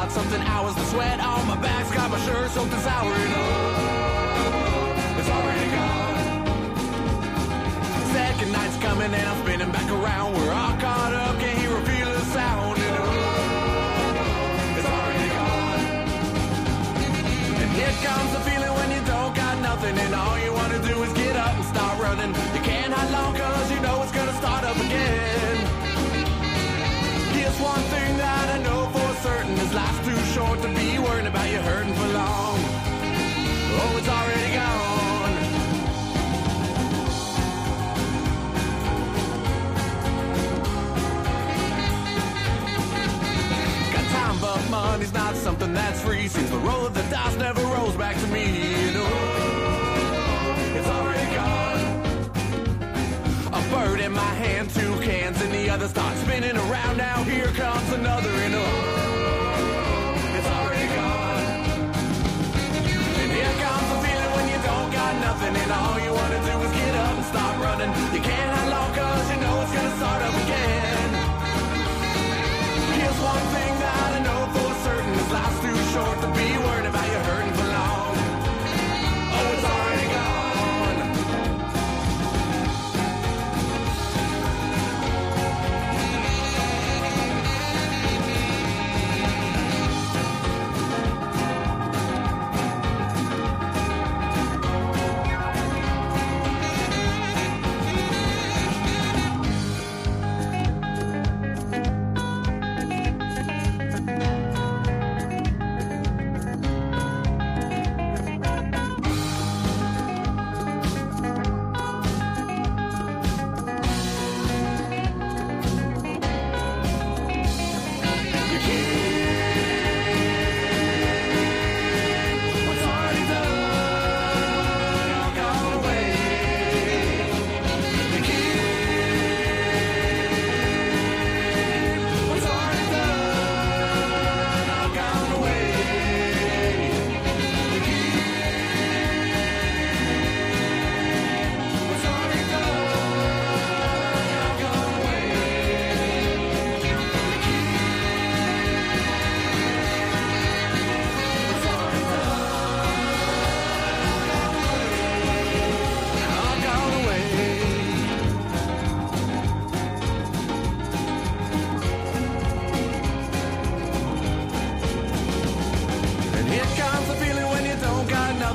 thought something hours. The sweat on my back's got my shirt soaked and sour. And oh, it's already gone. Second night's coming and I'm spinning back around. We're all caught up, can't hear or feel a sound. And oh, it's already gone. And here comes the feeling when you don't got nothing, and all you want to do is get up and start running. You can't hide long cause you know it's gonna start up again. Here's one thing that I know for certain, this life's too short to be worrying about you hurting for long. Oh, it's already gone. But money's not something that's free. Seems the roll of the dice never rolls back to me. And oh, it's already gone. A bird in my hand, two cans in the other, start spinning around. Now here comes another. And oh, it's already gone. And here comes the feeling when you don't got nothing, and all you want to do is get up and start running. You can't hide long cause you know it's gonna start up again. Here's one thing that I know for certain, this life's too short to be worried about you hurting for long. Oh, it's already gone.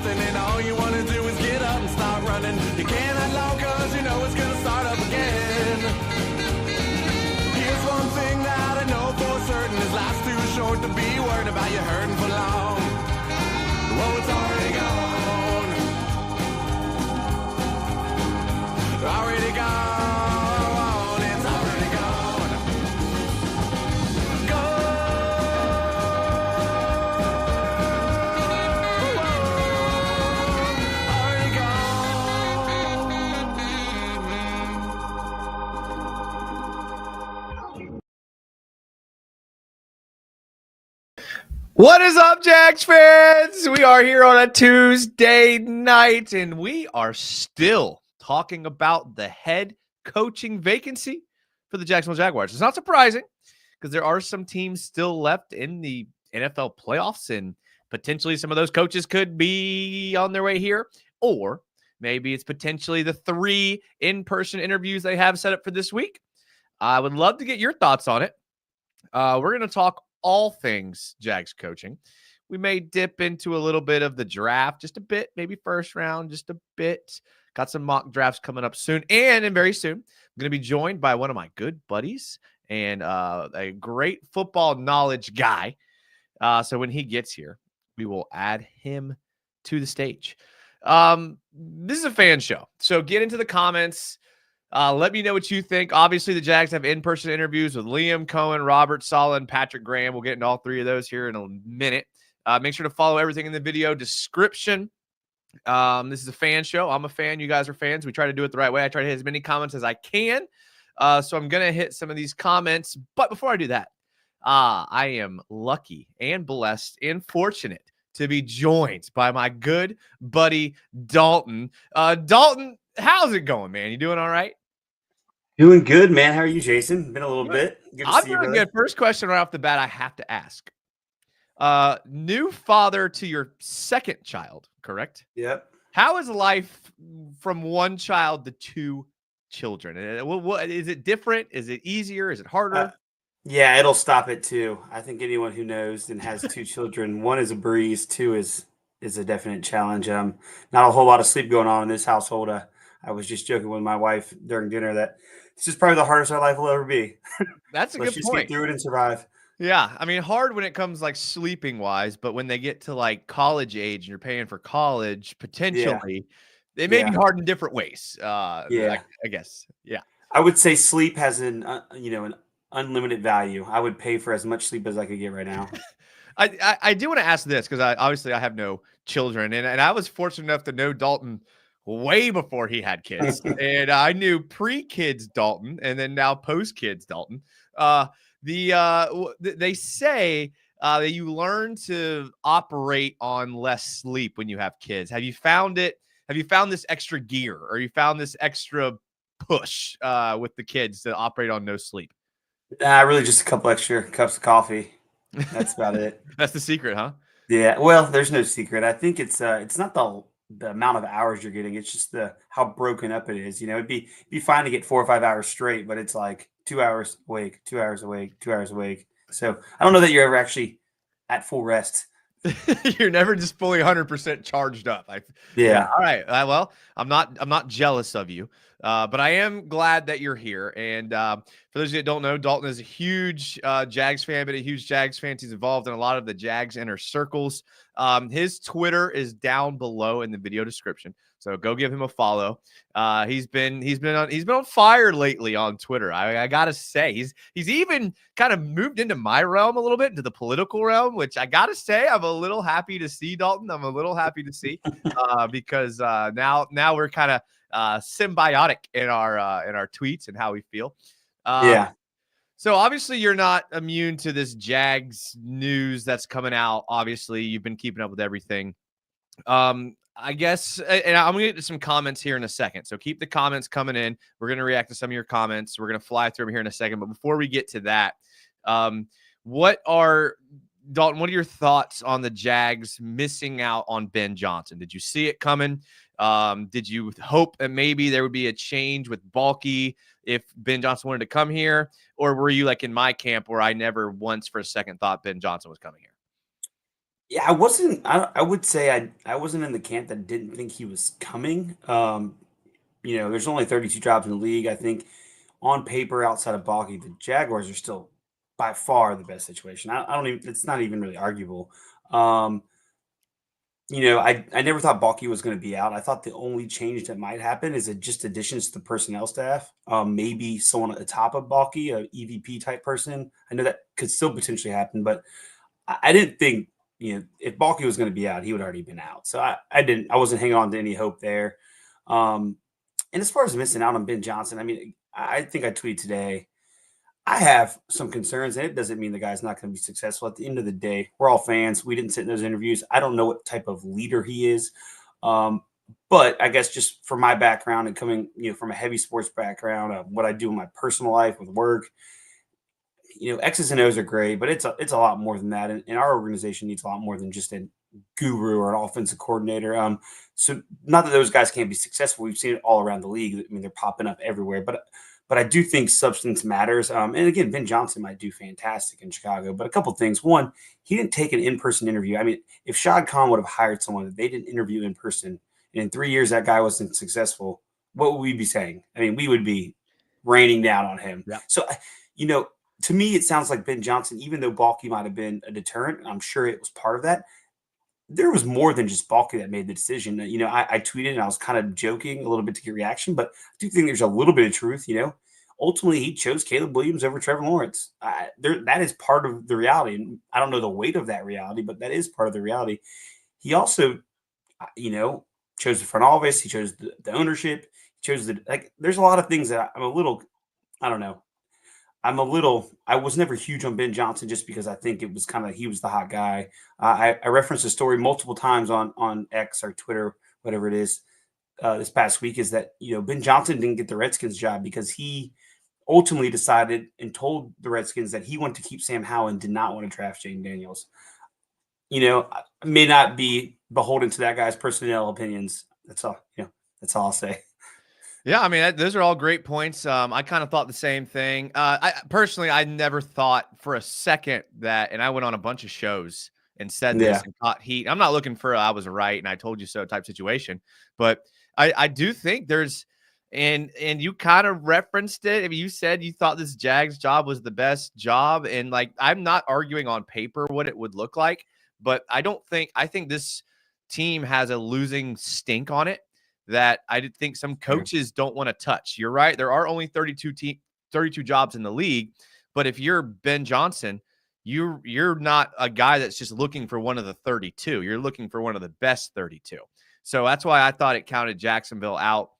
And all you want to do is get up and start running. You can't hide long cause you know it's gonna start up again. Here's one thing that I know for certain, this life's too short to be worried about you hurting for long. Well, it's already gone. Already gone. It's already gone. Go. What is up, Jags fans? We are here on a Tuesday night, and we are still talking about the head coaching vacancy for the Jacksonville Jaguars. It's not surprising because there are some teams still left in the NFL playoffs, and potentially some of those coaches could be on their way here, or maybe it's potentially the 3 in-person interviews they have set up for this week. I would love to get your thoughts on it. We're going to talk all things Jags coaching. We may dip into a little bit of the draft, just a bit, maybe first round, just a bit. Got some mock drafts coming up soon. And very soon, I'm going to be joined by one of my good buddies and a great football knowledge guy. So when he gets here, we will add him to the stage. This is a fan show. So get into the comments. Let me know what you think. Obviously, the Jags have in-person interviews with Liam, Coen, Robert, Saleh, and Patrick Graham. We'll get into all 3 of those here in a minute. Make sure to follow everything in the video description. This is a fan show. I'm a fan. You guys are fans. We try to do it the right way. I try to hit as many comments as I can. So I'm going to hit some of these comments. But before I do that, I am lucky and blessed and fortunate to be joined by my good buddy, Dalton. Dalton, how's it going, man? You doing all right? Doing good, man. How are you, Jason? Been a little bit. Good to see you, brother. Good. First question right off the bat I have to ask. New father to your second child, correct? Yep. How is life from one child to two children? What is it different? Is it easier? Is it Uh, harder? yeah, it'll stop at 2. I think anyone who knows and has 2 children, 1 is a breeze, 2 is a definite challenge. Not a whole lot of sleep going on in this household. I was just joking with my wife during dinner that this is probably the hardest our life will ever be. That's a Let's good just get point. through it and survive. Yeah, I mean, hard when it comes like sleeping wise, but when they get to like college age and you're paying for college, Yeah, potentially, they may be yeah, hard in different ways. yeah. I guess, yeah. I would say sleep has an unlimited value. I would pay for as much sleep as I could get right now. I do want to ask this because I have no children, and I was fortunate enough to know Dalton way before he had kids, and I knew pre-kids Dalton, and then now post-kids Dalton. Uh, they say that you learn to operate on less sleep when you have kids. Have you found it? Have you found this extra gear, or you found this extra push with the kids to operate on no sleep? Nah, really just a couple extra cups of coffee. That's about it. That's the secret, huh? Yeah, well, there's no secret. I think it's not the amount of hours you're getting, it's just the how broken up it is. It'd be fine to get 4 or 5 hours straight, but it's like 2 hours awake, 2 hours awake, 2 hours awake. So I don't know that you're ever actually at full rest. You're never just fully 100% charged up. Yeah. Yeah. All right. Well, I'm not jealous of you, but I am glad that you're here. And for those of you that don't know, Dalton is a huge Jags fan, but a huge Jags fan. He's involved in a lot of the Jags inner circles. His Twitter is down below in the video description, so go give him a follow. He's been on fire lately on Twitter. I gotta say, he's even kind of moved into my realm a little bit, into the political realm, which I gotta say I'm a little happy to see, Dalton. I'm a little happy to see because now we're kind of symbiotic in our tweets and how we feel. Yeah. So obviously you're not immune to this Jags news that's coming out. Obviously, you've been keeping up with everything. I guess, and I'm gonna get to some comments here in a second. So keep the comments coming in. We're gonna react to some of your comments. We're gonna fly through them here in a second. But before we get to that, what are Dalton? What are your thoughts on the Jags missing out on Ben Johnson? Did you see it coming? Did you hope that maybe there would be a change with Balky if Ben Johnson wanted to come here, or were you like in my camp where I never once for a second thought Ben Johnson was coming here? Yeah, I wasn't. I would say I wasn't in the camp that didn't think he was coming. There's only 32 jobs in the league. I think on paper, outside of Balky, the Jaguars are still by far the best situation. I don't even. It's not even really arguable. Um, I never thought Balky was going to be out. I thought the only change that might happen is just additions to the personnel staff. Maybe someone at the top of Balky, a EVP type person. I know that could still potentially happen, but I didn't think, if Balky was going to be out, he would already been out. So I wasn't hanging on to any hope there. And as far as missing out on Ben Johnson, I mean, I think I tweeted today, I have some concerns, and it doesn't mean the guy's not going to be successful. At the end of the day, we're all fans. We didn't sit in those interviews. I don't know what type of leader he is. But I guess just from my background and coming, from a heavy sports background, what I do in my personal life with work, X's and O's are great, but it's a lot more than that. And our organization needs a lot more than just a guru or an offensive coordinator. So not that those guys can't be successful. We've seen it all around the league. I mean, they're popping up everywhere, but I do think substance matters. And again, Ben Johnson might do fantastic in Chicago, but a couple things. One, he didn't take an in-person interview. I mean, if Shad Khan would have hired someone that they didn't interview in person, and in 3 years that guy wasn't successful, what would we be saying? I mean, we would be raining down on him. Yeah. So, to me, it sounds like Ben Johnson, even though Balky might have been a deterrent, and I'm sure it was part of that, there was more than just Balky that made the decision. I tweeted and I was kind of joking a little bit to get reaction, but I do think there's a little bit of truth. Ultimately, he chose Caleb Williams over Trevor Lawrence. That is part of the reality. And I don't know the weight of that reality, but that is part of the reality. He also, chose the front office. He chose the ownership. He chose there's a lot of things that I'm a little, I don't know. I was never huge on Ben Johnson just because I think it was he was the hot guy. I referenced the story multiple times on X or Twitter, whatever it is, this past week, is that, Ben Johnson didn't get the Redskins job because he ultimately decided and told the Redskins that he wanted to keep Sam Howell and did not want to draft Jaden Daniels. I may not be beholden to that guy's personnel opinions. That's all. That's all I'll say. Yeah, I mean, those are all great points. I kind of thought the same thing. I never thought for a second that, and I went on a bunch of shows and said this Yeah. and caught heat. I'm not looking for I was right and I told you so type situation, but I do think there's, and you kind of referenced it. I mean, you said you thought this Jags job was the best job, and like I'm not arguing on paper what it would look like, but I think this team has a losing stink on it that I did think some coaches don't want to touch. You're right. There are only 32 jobs in the league, but if you're Ben Johnson, you're not a guy that's just looking for one of the 32. You're looking for one of the best 32. So that's why I thought it counted Jacksonville out.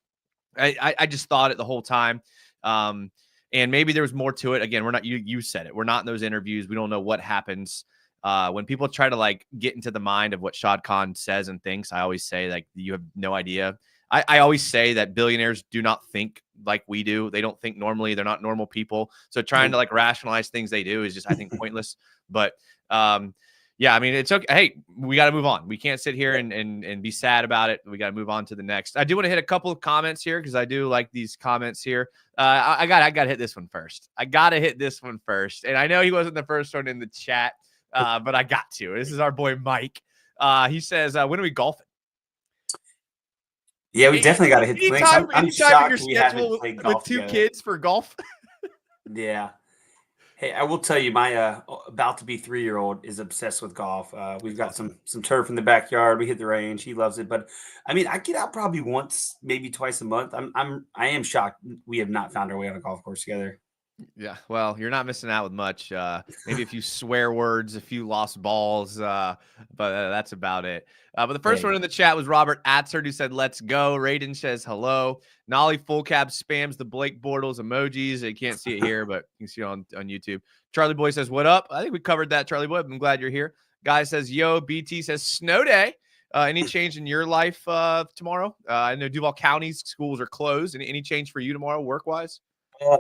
I just thought it the whole time. And maybe there was more to it. Again, we're not, you said it. We're not in those interviews. We don't know what happens. When people try to like get into the mind of what Shad Khan says and thinks, I always say like, you have no idea. I always say that billionaires do not think like we do. They don't think normally. They're not normal people. So trying to like rationalize things they do is just, I think, pointless. But yeah, I mean, it's okay. Hey, we got to move on. We can't sit here and be sad about it. We got to move on to the next. I do want to hit a couple of comments here because I do like these comments here. I got to hit this one first. And I know he wasn't the first one in the chat, but I got to. This is our boy Mike. He says, when are we golfing? Yeah, we definitely got to hit the links. I'm shocked we haven't played golf with two kids for golf. Yeah. Hey, I will tell you, my about to be 3-year-old is obsessed with golf. We've got some turf in the backyard. We hit the range. He loves it. But I mean, I get out probably once, maybe twice a month. I am shocked we have not found our way on a golf course together. Yeah, well, you're not missing out with much. Maybe a few swear words, a few lost balls, but that's about it. But the first one in the chat was Robert Atzert, who said, "Let's go." Raiden says hello. Nolly Full Cab spams the Blake Bortles emojis. You can't see it here, but you can see it on YouTube. Charlie Boy says, "What up?" I think we covered that, Charlie Boy. I'm glad you're here. Guy says, "Yo." BT says, "Snow day." Any change in your life tomorrow? I know Duval County's schools are closed. Any change for you tomorrow, work-wise?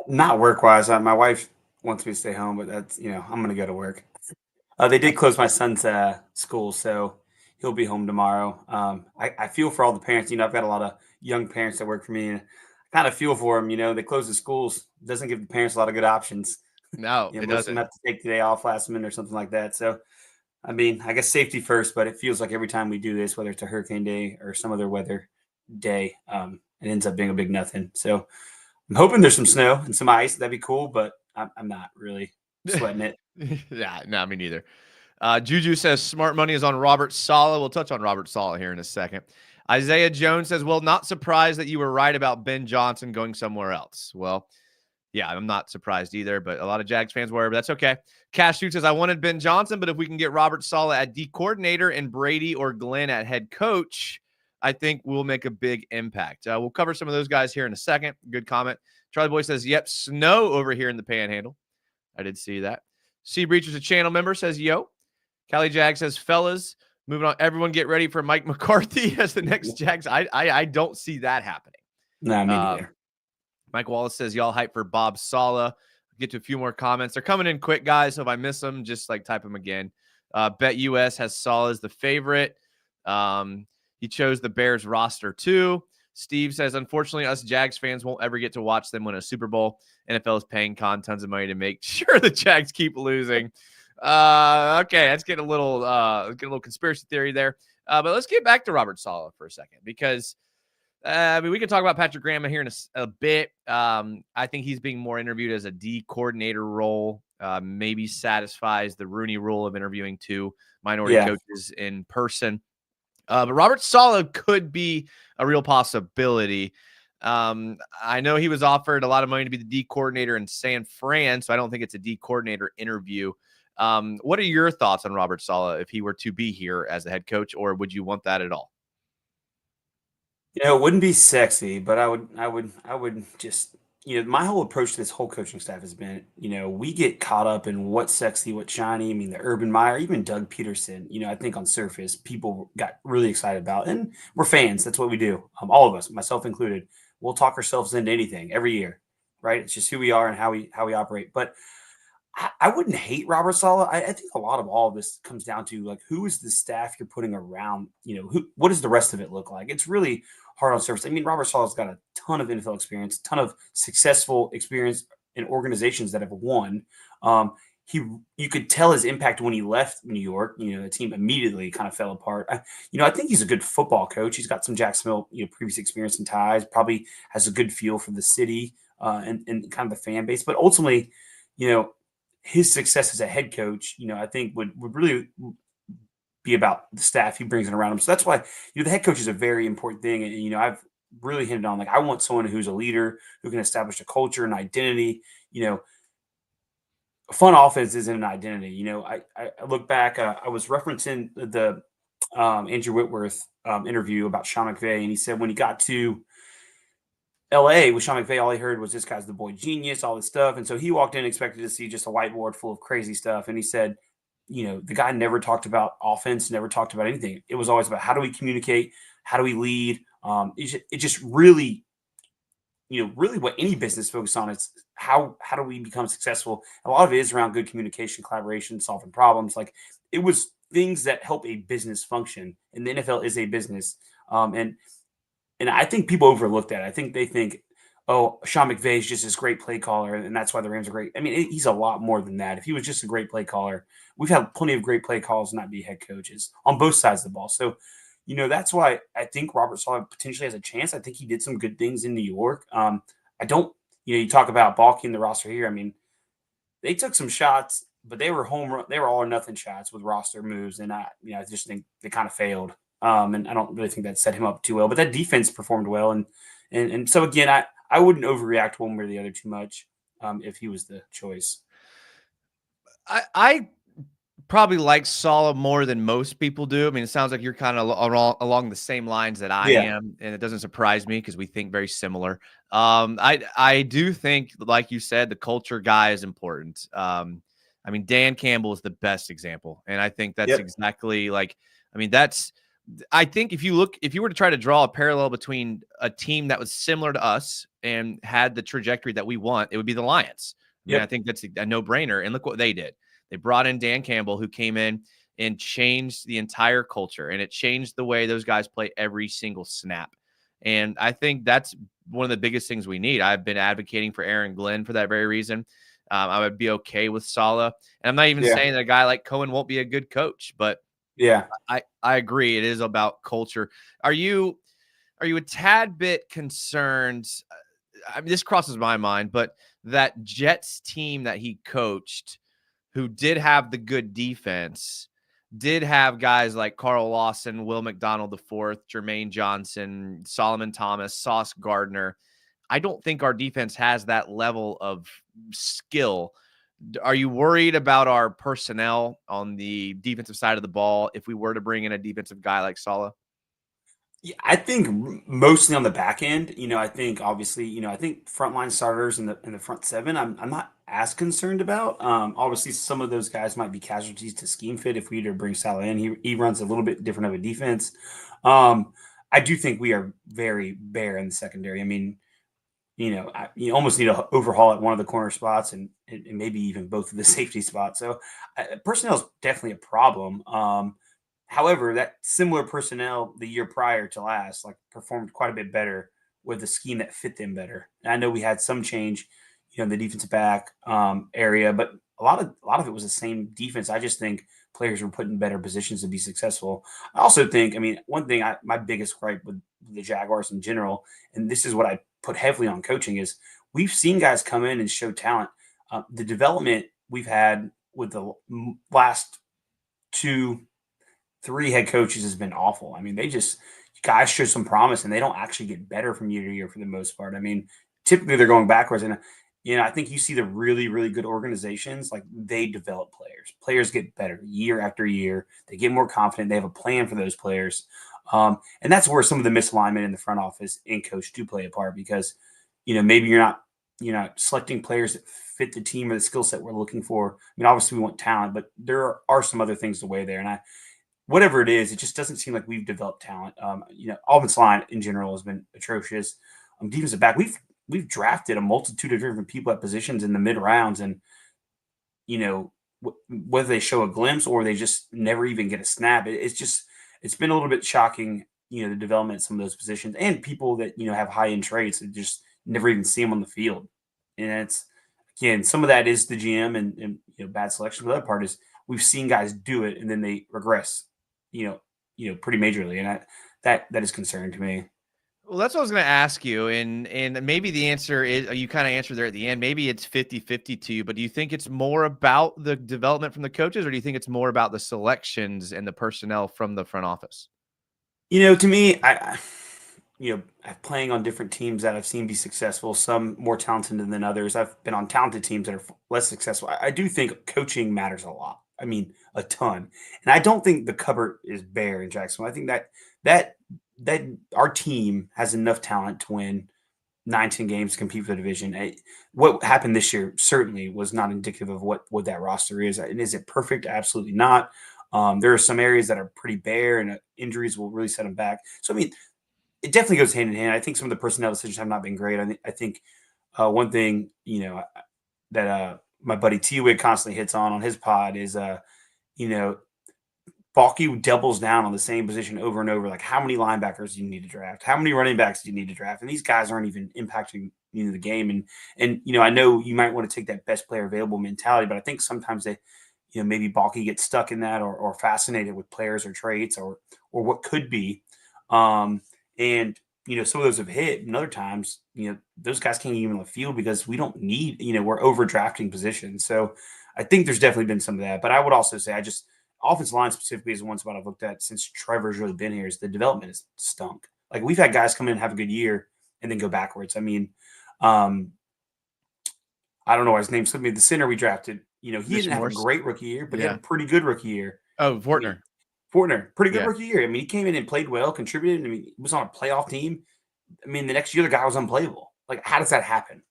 Not work-wise. My wife wants me to stay home, but that's, I'm going to go to work. They did close my son's school, so he'll be home tomorrow. I feel for all the parents. I've got a lot of young parents that work for me, and I kind of feel for them. They close the schools. It doesn't give the parents a lot of good options. No, it most doesn't. of them have to take the day off last minute or something like that. So, I mean, I guess safety first, but it feels like every time we do this, whether it's a hurricane day or some other weather day, it ends up being a big nothing. So I'm hoping there's some snow and some ice. That'd be cool, but I'm not really sweating it. Yeah, no, me neither. Juju says smart money is on Robert Saleh. We'll touch on Robert Saleh here in a second. Isaiah Jones says, well, not surprised that you were right about Ben Johnson going somewhere else. Well, yeah, I'm not surprised either, but a lot of Jags fans were, but that's okay. Cash Shoot says, I wanted Ben Johnson, but if we can get Robert Saleh at D coordinator and Brady or Glenn at head coach, I think we'll make a big impact. We'll cover some of those guys here in a second. Good comment. Charlie Boy says, yep, snow over here in the Panhandle. I did see that. C Breacher's a channel member, says, yo. Callie Jag says, fellas, moving on. Everyone get ready for Mike McCarthy as the next Jags. I don't see that happening. No, me neither. Mike Wallace says, y'all hype for Bob Saleh. Get to a few more comments. They're coming in quick, guys. So if I miss them, just like type them again. Bet US has Saleh as the favorite. He chose the Bears roster too. Steve says, unfortunately, us Jags fans won't ever get to watch them win a Super Bowl. NFL is paying Con tons of money to make sure the Jags keep losing. Okay, let's get a little conspiracy theory there. But let's get back to Robert Saleh for a second, because I mean, we can talk about Patrick Graham here in a bit. I think he's being more interviewed as a D coordinator role. Maybe satisfies the Rooney rule of interviewing two minority coaches in person. But Robert Saleh could be a real possibility. I know he was offered a lot of money to be the D coordinator in San Fran, so I don't think it's a D coordinator interview. What are your thoughts on Robert Saleh if he were to be here as the head coach, or would you want that at all? It wouldn't be sexy, but I would just, my whole approach to this whole coaching staff has been, we get caught up in what's sexy, what's shiny. I mean, the Urban Meyer, even Doug Peterson, I think on surface, people got really excited about, and we're fans. That's what we do. All of us, myself included, we'll talk ourselves into anything every year, right? It's just who we are and how we operate. But I wouldn't hate Robert Saleh. I think a lot of all of this comes down to like who is the staff you're putting around. What does the rest of it look like? It's really hard on surface. I mean, Robert Saleh's got a ton of NFL experience, a ton of successful experience in organizations that have won. You could tell his impact when he left New York. The team immediately kind of fell apart. I think he's a good football coach. He's got some Jacksonville, previous experience and ties. Probably has a good feel for the city and kind of the fan base. But ultimately, his success as a head coach, I think would really be about the staff he brings in around him. So that's why, the head coach is a very important thing. And, I've really hinted on, like, I want someone who's a leader, who can establish a culture and identity. Fun offense isn't an identity. I look back, I was referencing the Andrew Whitworth interview about Sean McVay, and he said when he got to LA with Sean McVay, all he heard was this guy's the boy genius, all this stuff. And so he walked in expected to see just a whiteboard full of crazy stuff. And he said, the guy never talked about offense, never talked about anything. It was always about how do we communicate? How do we lead? It just really, really what any business focuses on is how do we become successful? A lot of it is around good communication, collaboration, solving problems. Like it was things that help a business function, and the NFL is a business. And I think people overlook that. I think they think, oh, Sean McVay is just this great play caller, and that's why the Rams are great. I mean, he's a lot more than that. If he was just a great play caller, we've had plenty of great play calls not be head coaches on both sides of the ball. So, that's why I think Robert Saleh potentially has a chance. I think he did some good things in New York. I don't, you talk about balking the roster here. I mean, they took some shots, but they were they were all or nothing shots with roster moves, and I just think they kind of failed. And I don't really think that set him up too well. But that defense performed well, and so again, I wouldn't overreact one way or the other too much if he was the choice. I probably like Saleh more than most people do. I mean, it sounds like you're kind of along the same lines that I am, and it doesn't surprise me because we think very similar. I do think, like you said, the culture guy is important. I mean, Dan Campbell is the best example, and I think that's exactly like. I mean, I think if you were to try to draw a parallel between a team that was similar to us and had the trajectory that we want, it would be the Lions. I mean, I think that's a no-brainer. And look what they did. They brought in Dan Campbell, who came in and changed the entire culture, and it changed the way those guys play every single snap. And I think that's one of the biggest things we need. I've been advocating for Aaron Glenn for that very reason. I would be okay with Saleh. And I'm not even saying that a guy like Coen won't be a good coach, but I agree. It is about culture. Are you a tad bit concerned? I mean, this crosses my mind, but that Jets team that he coached, who did have the good defense, did have guys like Carl Lawson, Will McDonald IV, Jermaine Johnson, Solomon Thomas, Sauce Gardner. I don't think our defense has that level of skill. Are you worried about our personnel on the defensive side of the ball if we were to bring in a defensive guy like Saleh? Yeah, I think mostly on the back end. I think obviously, I think frontline starters in the front seven, I'm not as concerned about. Obviously, some of those guys might be casualties to scheme fit if we were to bring Saleh in. He runs a little bit different of a defense. I do think we are very bare in the secondary. I mean, you almost need to overhaul at one of the corner spots and maybe even both of the safety spots. So personnel is definitely a problem. However, that similar personnel the year prior to last, like, performed quite a bit better with a scheme that fit them better. And I know we had some change, in the defensive back area, but a lot of it was the same defense. I just think players were put in better positions to be successful. I also think, I mean, one thing my biggest gripe with the Jaguars in general, and this is what I put heavily on coaching, is we've seen guys come in and show talent. The development we've had with the last 2-3 head coaches has been awful. I mean, guys show some promise and they don't actually get better from year to year for the most part. I mean, typically they're going backwards. And, I think you see the really, really good organizations, like, they develop players. Players get better year after year. They get more confident. They have a plan for those players. And that's where some of the misalignment in the front office and coach do play a part because, maybe you're not selecting players that fit the team or the skill set we're looking for. I mean, obviously we want talent, but there are some other things to weigh there. And whatever it is, it just doesn't seem like we've developed talent. Offensive line in general has been atrocious. Defensive back, we've drafted a multitude of different people at positions in the mid rounds, and whether they show a glimpse or they just never even get a snap. It's been a little bit shocking, the development of some of those positions and people that, have high end traits that just never even see them on the field. And it's, again, some of that is the GM and bad selection. But the other part is we've seen guys do it and then they regress, pretty majorly. And that is concerning to me. Well, that's what I was going to ask you. And maybe the answer is, you kind of answered there at the end. Maybe it's 50-50 to you, but do you think it's more about the development from the coaches, or do you think it's more about the selections and the personnel from the front office? To me, I'm playing on different teams that I've seen be successful, some more talented than others. I've been on talented teams that are less successful. I do think coaching matters a lot. I mean, a ton. And I don't think the cupboard is bare in Jacksonville. I think that our team has enough talent to win 19 games, compete for the division. What happened this year certainly was not indicative of what that roster is. And is it perfect? Absolutely not. There are some areas that are pretty bare, and injuries will really set them back. So, I mean, it definitely goes hand in hand. I think some of the personnel decisions have not been great. I think one thing, that my buddy T-Wig constantly hits on his pod is, Balky doubles down on the same position over and over. Like, how many linebackers do you need to draft? How many running backs do you need to draft? And these guys aren't even impacting the game. And I know you might want to take that best player available mentality, but I think sometimes they, maybe Balky gets stuck in that or fascinated with players or traits or what could be. And some of those have hit, and other times, those guys can't even on the field because we don't need, we're overdrafting positions. So I think there's definitely been some of that. But I would also say offensive line specifically is the one spot I've looked at since Trevor's really been here is the development is stunk. Like, we've had guys come in and have a good year and then go backwards. I mean, I don't know why his name slipped me. The center we drafted, he didn't have a great rookie year, but he had a pretty good rookie year. Oh, Fortner. Pretty good rookie year. I mean, he came in and played well, contributed. I mean, he was on a playoff team. I mean, the next year the guy was unplayable. Like, how does that happen?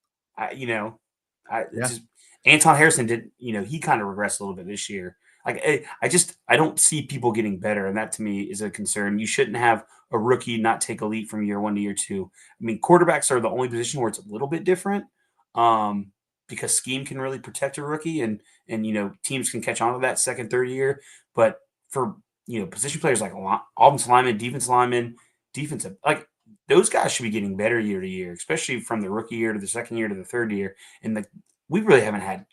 Just, Anton Harrison did. He kind of regressed a little bit this year. Like, I don't see people getting better, and that to me is a concern. You shouldn't have a rookie not take a leap from year 1 to year 2. I mean, quarterbacks are the only position where it's a little bit different, because scheme can really protect a rookie, and teams can catch on to that second, third year. But for position players like offensive linemen, defensive, like, those guys should be getting better year to year, especially from the rookie year to the second year to the third year. And we really haven't had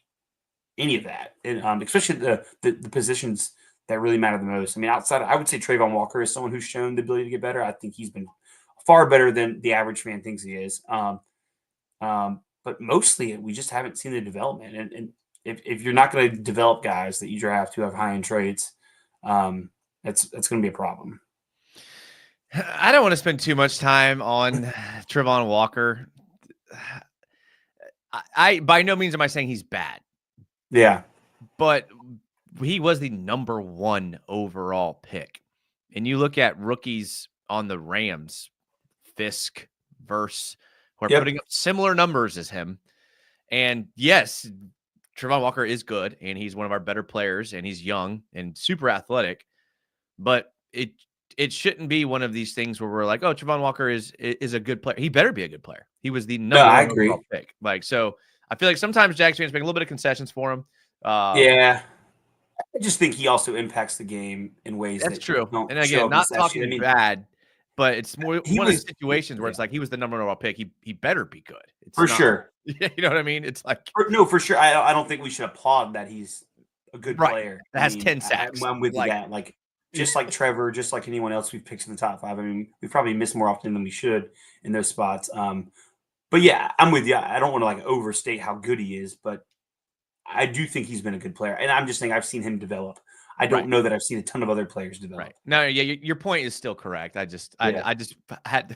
any of that, and especially the positions that really matter the most. I mean, outside, I would say Trayvon Walker is someone who's shown the ability to get better. I think he's been far better than the average fan thinks he is. But mostly, we just haven't seen the development. And if you're not going to develop guys that you draft who have high end traits, that's going to be a problem. I don't want to spend too much time on Trayvon Walker. I by no means am I saying he's bad. Yeah. But he was the number 1 overall pick. And you look at rookies on the Rams, Fisk, Verse, who are putting up similar numbers as him. And yes, Trayvon Walker is good, and he's one of our better players, and he's young and super athletic. But it shouldn't be one of these things where we're like, oh, Trayvon Walker is a good player. He better be a good player. He was the number 1 overall pick. Like, so I feel like sometimes Jags fans make a little bit of concessions for him. Yeah. I just think he also impacts the game in ways that's that true. Don't and again, not talking bad, but it's more one of these situations where it's like he was the number 1 overall pick. He better be good. It's for sure. You know what I mean? It's like for sure. I don't think we should applaud that he's a good player. That has 10 sacks. I'm with that. Like, just like Trevor, just like anyone else we've picked in the top 5. I mean, we probably miss more often than we should in those spots. But yeah, I'm with you. I don't want to like overstate how good he is, but I do think he's been a good player. And I'm just saying I've seen him develop. I don't know that I've seen a ton of other players develop. Right. No, yeah, your point is still correct. I just had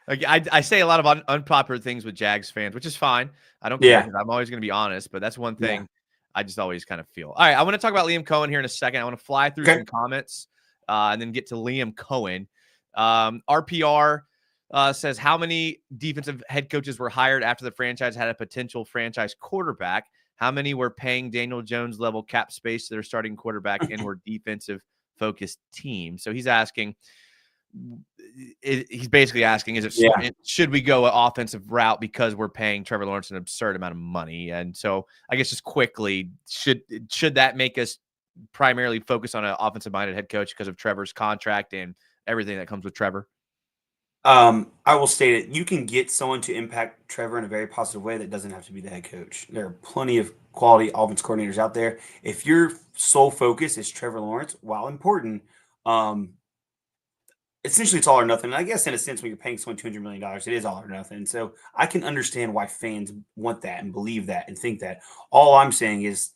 like I say a lot of unpopular things with Jags fans, which is fine. I don't care. I'm always going to be honest, but that's one thing I just always kind of feel. All right, I want to talk about Liam Coen here in a second. I want to fly through some comments and then get to Liam Coen. RPR says, how many defensive head coaches were hired after the franchise had a potential franchise quarterback? How many were paying Daniel Jones level cap space to their starting quarterback and were defensive focused teams? So he's asking, he's basically asking, should we go an offensive route because we're paying Trevor Lawrence an absurd amount of money? And so I guess just quickly, should that make us primarily focus on an offensive-minded head coach because of Trevor's contract and everything that comes with Trevor? I will state it. You can get someone to impact Trevor in a very positive way that doesn't have to be the head coach. There are plenty of quality offense coordinators out there. If your sole focus is Trevor Lawrence, while important, essentially it's all or nothing. And I guess in a sense, when you're paying someone $200 million, it is all or nothing. So I can understand why fans want that and believe that and think that. All I'm saying is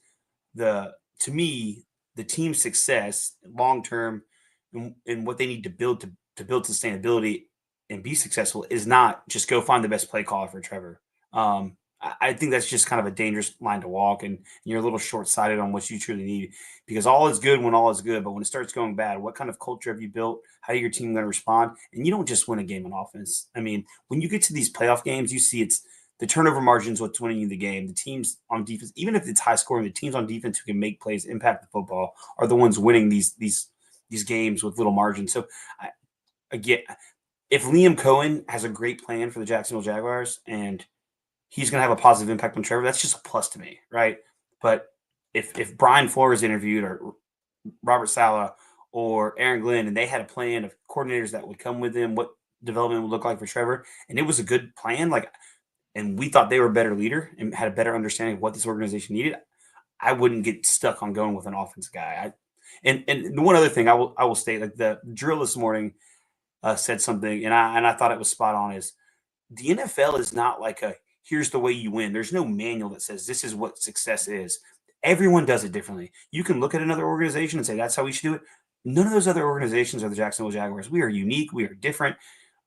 to me, the team's success long-term and what they need to build to build sustainability and be successful is not just go find the best play caller for Trevor. I think that's just kind of a dangerous line to walk, and you're a little short-sighted on what you truly need, because all is good when all is good, but when it starts going bad, what kind of culture have you built? How are your team going to respond? And you don't just win a game on offense. I mean, when you get to these playoff games, you see it's the turnover margins what's winning you the game. The teams on defense, even if it's high scoring, the teams on defense who can make plays, impact the football, are the ones winning these games with little margins. So, again, if Liam Coen has a great plan for the Jacksonville Jaguars and he's going to have a positive impact on Trevor, that's just a plus to me, right? But if Brian Flores interviewed, or Robert Saleh, or Aaron Glenn, and they had a plan of coordinators that would come with them, what development would look like for Trevor, and it was a good plan, and we thought they were a better leader and had a better understanding of what this organization needed, I wouldn't get stuck on going with an offense guy. And one other thing I will state, like the drill this morning said something, and I thought it was spot on, is the NFL is not like here's the way you win. There's no manual that says this is what success is. Everyone does it differently. You can look at another organization and say that's how we should do it. None of those other organizations are the Jacksonville Jaguars. We are unique. We are different.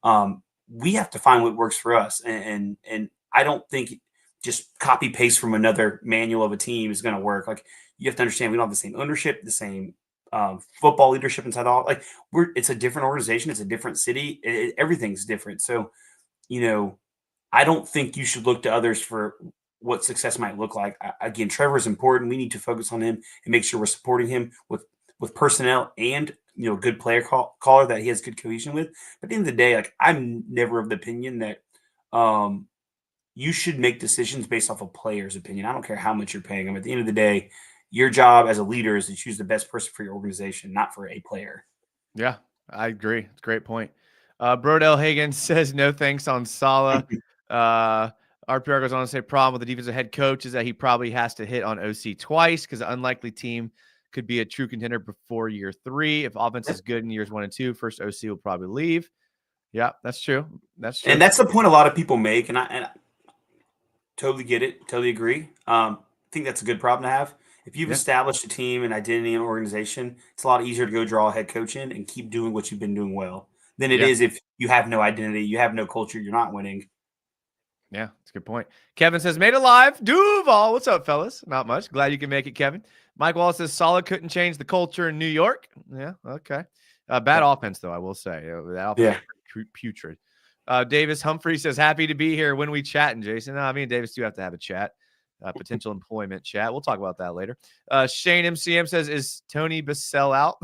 We have to find what works for us. And I don't think just copy paste from another manual of a team is going to work. Like, you have to understand, we don't have the same ownership, the same football leadership inside all. Like, it's a different organization. It's a different city. Everything's different. So, I don't think you should look to others for what success might look like. Again, Trevor is important. We need to focus on him and make sure we're supporting him with personnel and good player caller that he has good cohesion with. But at the end of the day, like, I'm never of the opinion that you should make decisions based off a player's opinion. I don't care how much you're paying them. At the end of the day, your job as a leader is to choose the best person for your organization, not for a player. Yeah, I agree. It's a great point. Brodell Hagan says no thanks on Saleh. RPR goes on to say problem with the defensive head coach is that he probably has to hit on OC twice because an unlikely team could be a true contender before year 3. If offense is good in years 1 and 2, first OC will probably leave. Yeah, that's true. That's true. And that's the point a lot of people make, and I totally get it. Totally agree. I think that's a good problem to have. If you've established a team and identity and organization, it's a lot easier to go draw a head coach in and keep doing what you've been doing well than it is if you have no identity, you have no culture, you're not winning. Yeah, that's a good point. Kevin says, made it live. Duval, what's up, fellas? Not much. Glad you can make it, Kevin. Mike Wallace says, Saleh couldn't change the culture in New York. Yeah, okay. Bad offense, though, I will say. That offense is putrid. Davis Humphrey says, happy to be here when we chatting, Jason. No, me and Davis do have to have a chat. Potential employment chat. We'll talk about that later. Shane MCM says, is Tony Bassell out?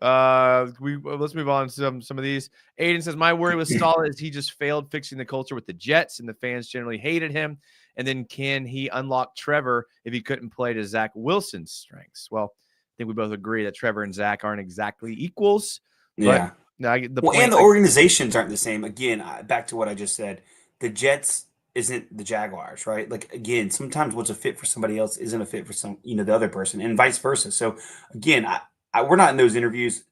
Let's move on to some of these. Aiden says, my worry with Saleh is he just failed fixing the culture with the Jets, and the fans generally hated him. And then can he unlock Trevor if he couldn't play to Zach Wilson's strengths? Well, I think we both agree that Trevor and Zach aren't exactly equals. Yeah. And the organizations aren't the same. Again, back to what I just said, the Jets isn't the Jaguars, right? Like, again, sometimes what's a fit for somebody else isn't a fit for the other person, and vice versa. So again, we're not in those interviews.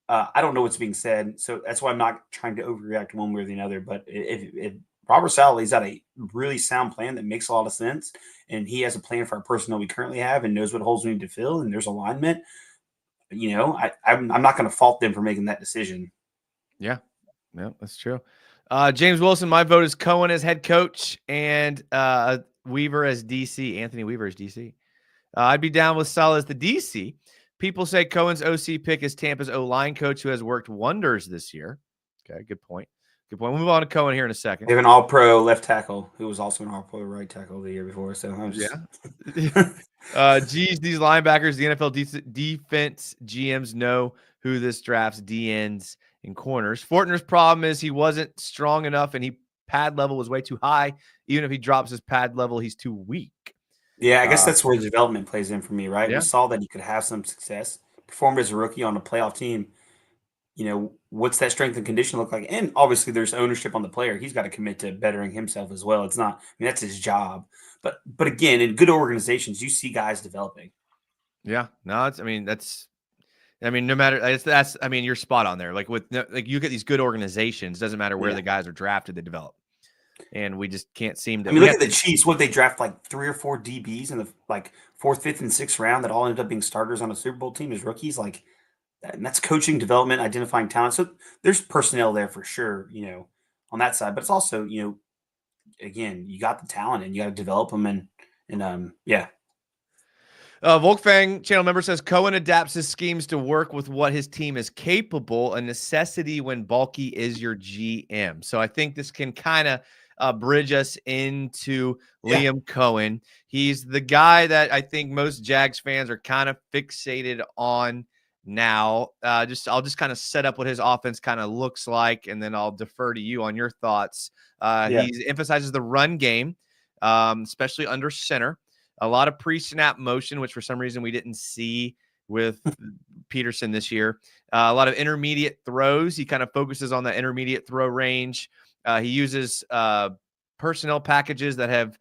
I don't know what's being said, so that's why I'm not trying to overreact one way or the other. But if Robert Saleh's got a really sound plan that makes a lot of sense, and he has a plan for our personnel we currently have and knows what holes we need to fill, and there's alignment, I'm not going to fault them for making that decision. Yeah, that's true. James Wilson, my vote is Coen as head coach and Weaver as DC. Anthony Weaver as DC. I'd be down with Saleh as the DC. People say Cohen's OC pick is Tampa's O-line coach who has worked wonders this year. Okay, good point. Good point. We'll move on to Coen here in a second. They have an all-pro left tackle who was also an all-pro right tackle the year before. So these linebackers, the NFL defense GMs know who this draft's DNs in corners. Fortner's problem is he wasn't strong enough and pad level was way too high. Even if he drops his pad level, he's too weak. Yeah, I guess that's where the development plays in for me, right? Yeah. We saw that he could have some success, performed as a rookie on a playoff team. What's that strength and condition look like? And obviously, there's ownership on the player. He's got to commit to bettering himself as well. It's not, I mean, that's his job. But again, in good organizations, you see guys developing. Yeah, no, no matter you're spot on there. Like you get these good organizations, doesn't matter where the guys are drafted, they develop. And we just can't seem to. I mean, look at the Chiefs. What they draft like 3 or 4 DBs in the like 4th, 5th, and 6th round that all ended up being starters on a Super Bowl team as rookies. Like, and that's coaching, development, identifying talent. So there's personnel there for sure, on that side. But it's also, again, you got the talent and you got to develop them. And yeah. Volkfang channel member says Coen adapts his schemes to work with what his team is capable, a necessity when bulky is your GM. So I think this can kind of bridge us into Liam Coen. He's the guy that I think most Jags fans are kind of fixated on now. I'll just kind of set up what his offense kind of looks like, and then I'll defer to you on your thoughts. He emphasizes the run game, especially under center. A lot of pre-snap motion, which for some reason we didn't see with Peterson this year. A lot of intermediate throws. He kind of focuses on the intermediate throw range. He uses personnel packages that have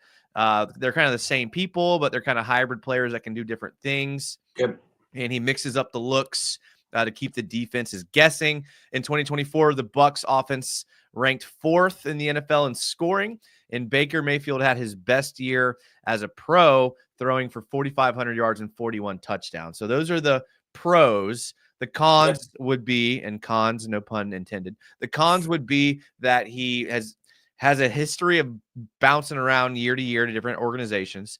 they're kind of the same people, but they're kind of hybrid players that can do different things. Yep. And he mixes up the looks to keep the defenses guessing. In 2024, the Bucs offense ranked 4th in the NFL in scoring, and Baker Mayfield had his best year as a pro, throwing for 4,500 yards and 41 touchdowns. So those are the pros. The cons would be, and cons, no pun intended, the cons would be that he has a history of bouncing around year to year to different organizations.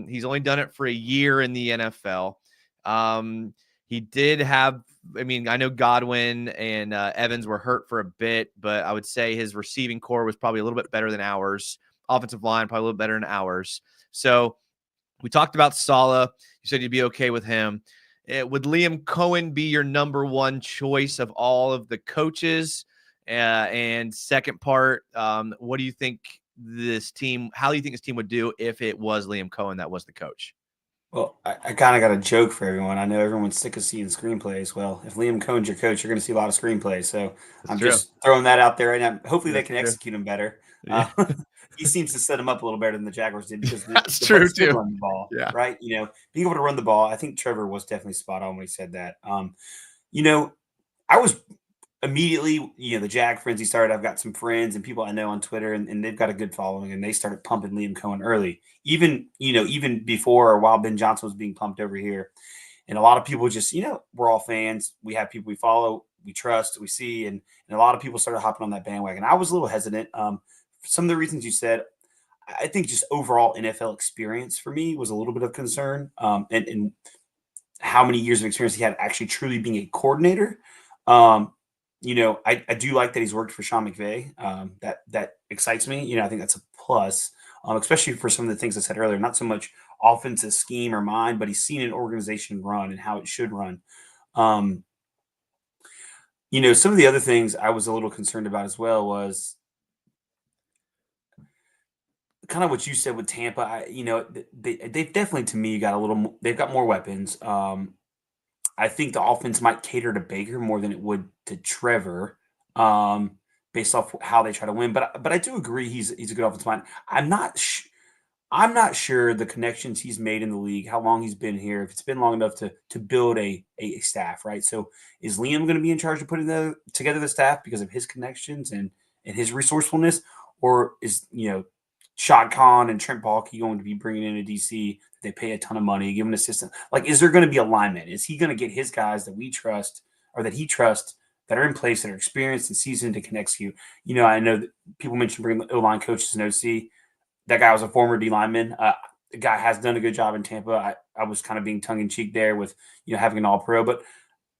He's only done it for a year in the NFL. He did have, I know Godwin and Evans were hurt for a bit, but I would say his receiving core was probably a little bit better than ours. Offensive line, probably a little better than ours. So we talked about Saleh. You said you'd be okay with him. Would Liam Coen be your number one choice of all of the coaches? And second part, what do you think how do you think this team would do if it was Liam Coen that was the coach? Well, I kind of got a joke for everyone. I know everyone's sick of seeing screenplays. Well, if Liam Coen's your coach, you're going to see a lot of screenplays. So I'm just throwing that out there right now. Hopefully they can execute him better. Yeah. He seems to set him up a little better than the Jaguars did because that's true too. Run the ball, right? Being able to run the ball. I think Trevor was definitely spot on when he said that. I was immediately, the Jag frenzy started. I've got some friends and people I know on Twitter, and they've got a good following, and they started pumping Liam Coen early, even before or while Ben Johnson was being pumped over here. And a lot of people just, we're all fans. We have people we follow, we trust, we see, and a lot of people started hopping on that bandwagon. I was a little hesitant. Some of the reasons you said, I think just overall NFL experience for me was a little bit of concern, and how many years of experience he had actually truly being a coordinator. I do like that he's worked for Sean McVay. That excites me. I think that's a plus, especially for some of the things I said earlier. Not so much offensive scheme or mind, but he's seen an organization run and how it should run. Some of the other things I was a little concerned about as well was kind of what you said with Tampa. They've definitely, to me, they've got more weapons. I think the offense might cater to Baker more than it would to Trevor, based off how they try to win. But I do agree he's a good offensive mind. I'm not sure the connections he's made in the league, how long he's been here, if it's been long enough to build a staff, right? So is Liam going to be in charge of putting together the staff because of his connections and his resourcefulness, or is Shad Khan and Trent going to be bringing in a DC that they pay a ton of money, give an assistant? Like, is there going to be alignment? Is he going to get his guys that we trust or that he trusts that are in place, that are experienced and seasoned to can execute? I know that people mentioned bringing the O-line coaches and OC. That guy was a former D lineman. The guy has done a good job in Tampa. I was kind of being tongue-in-cheek there with having an all-pro. But,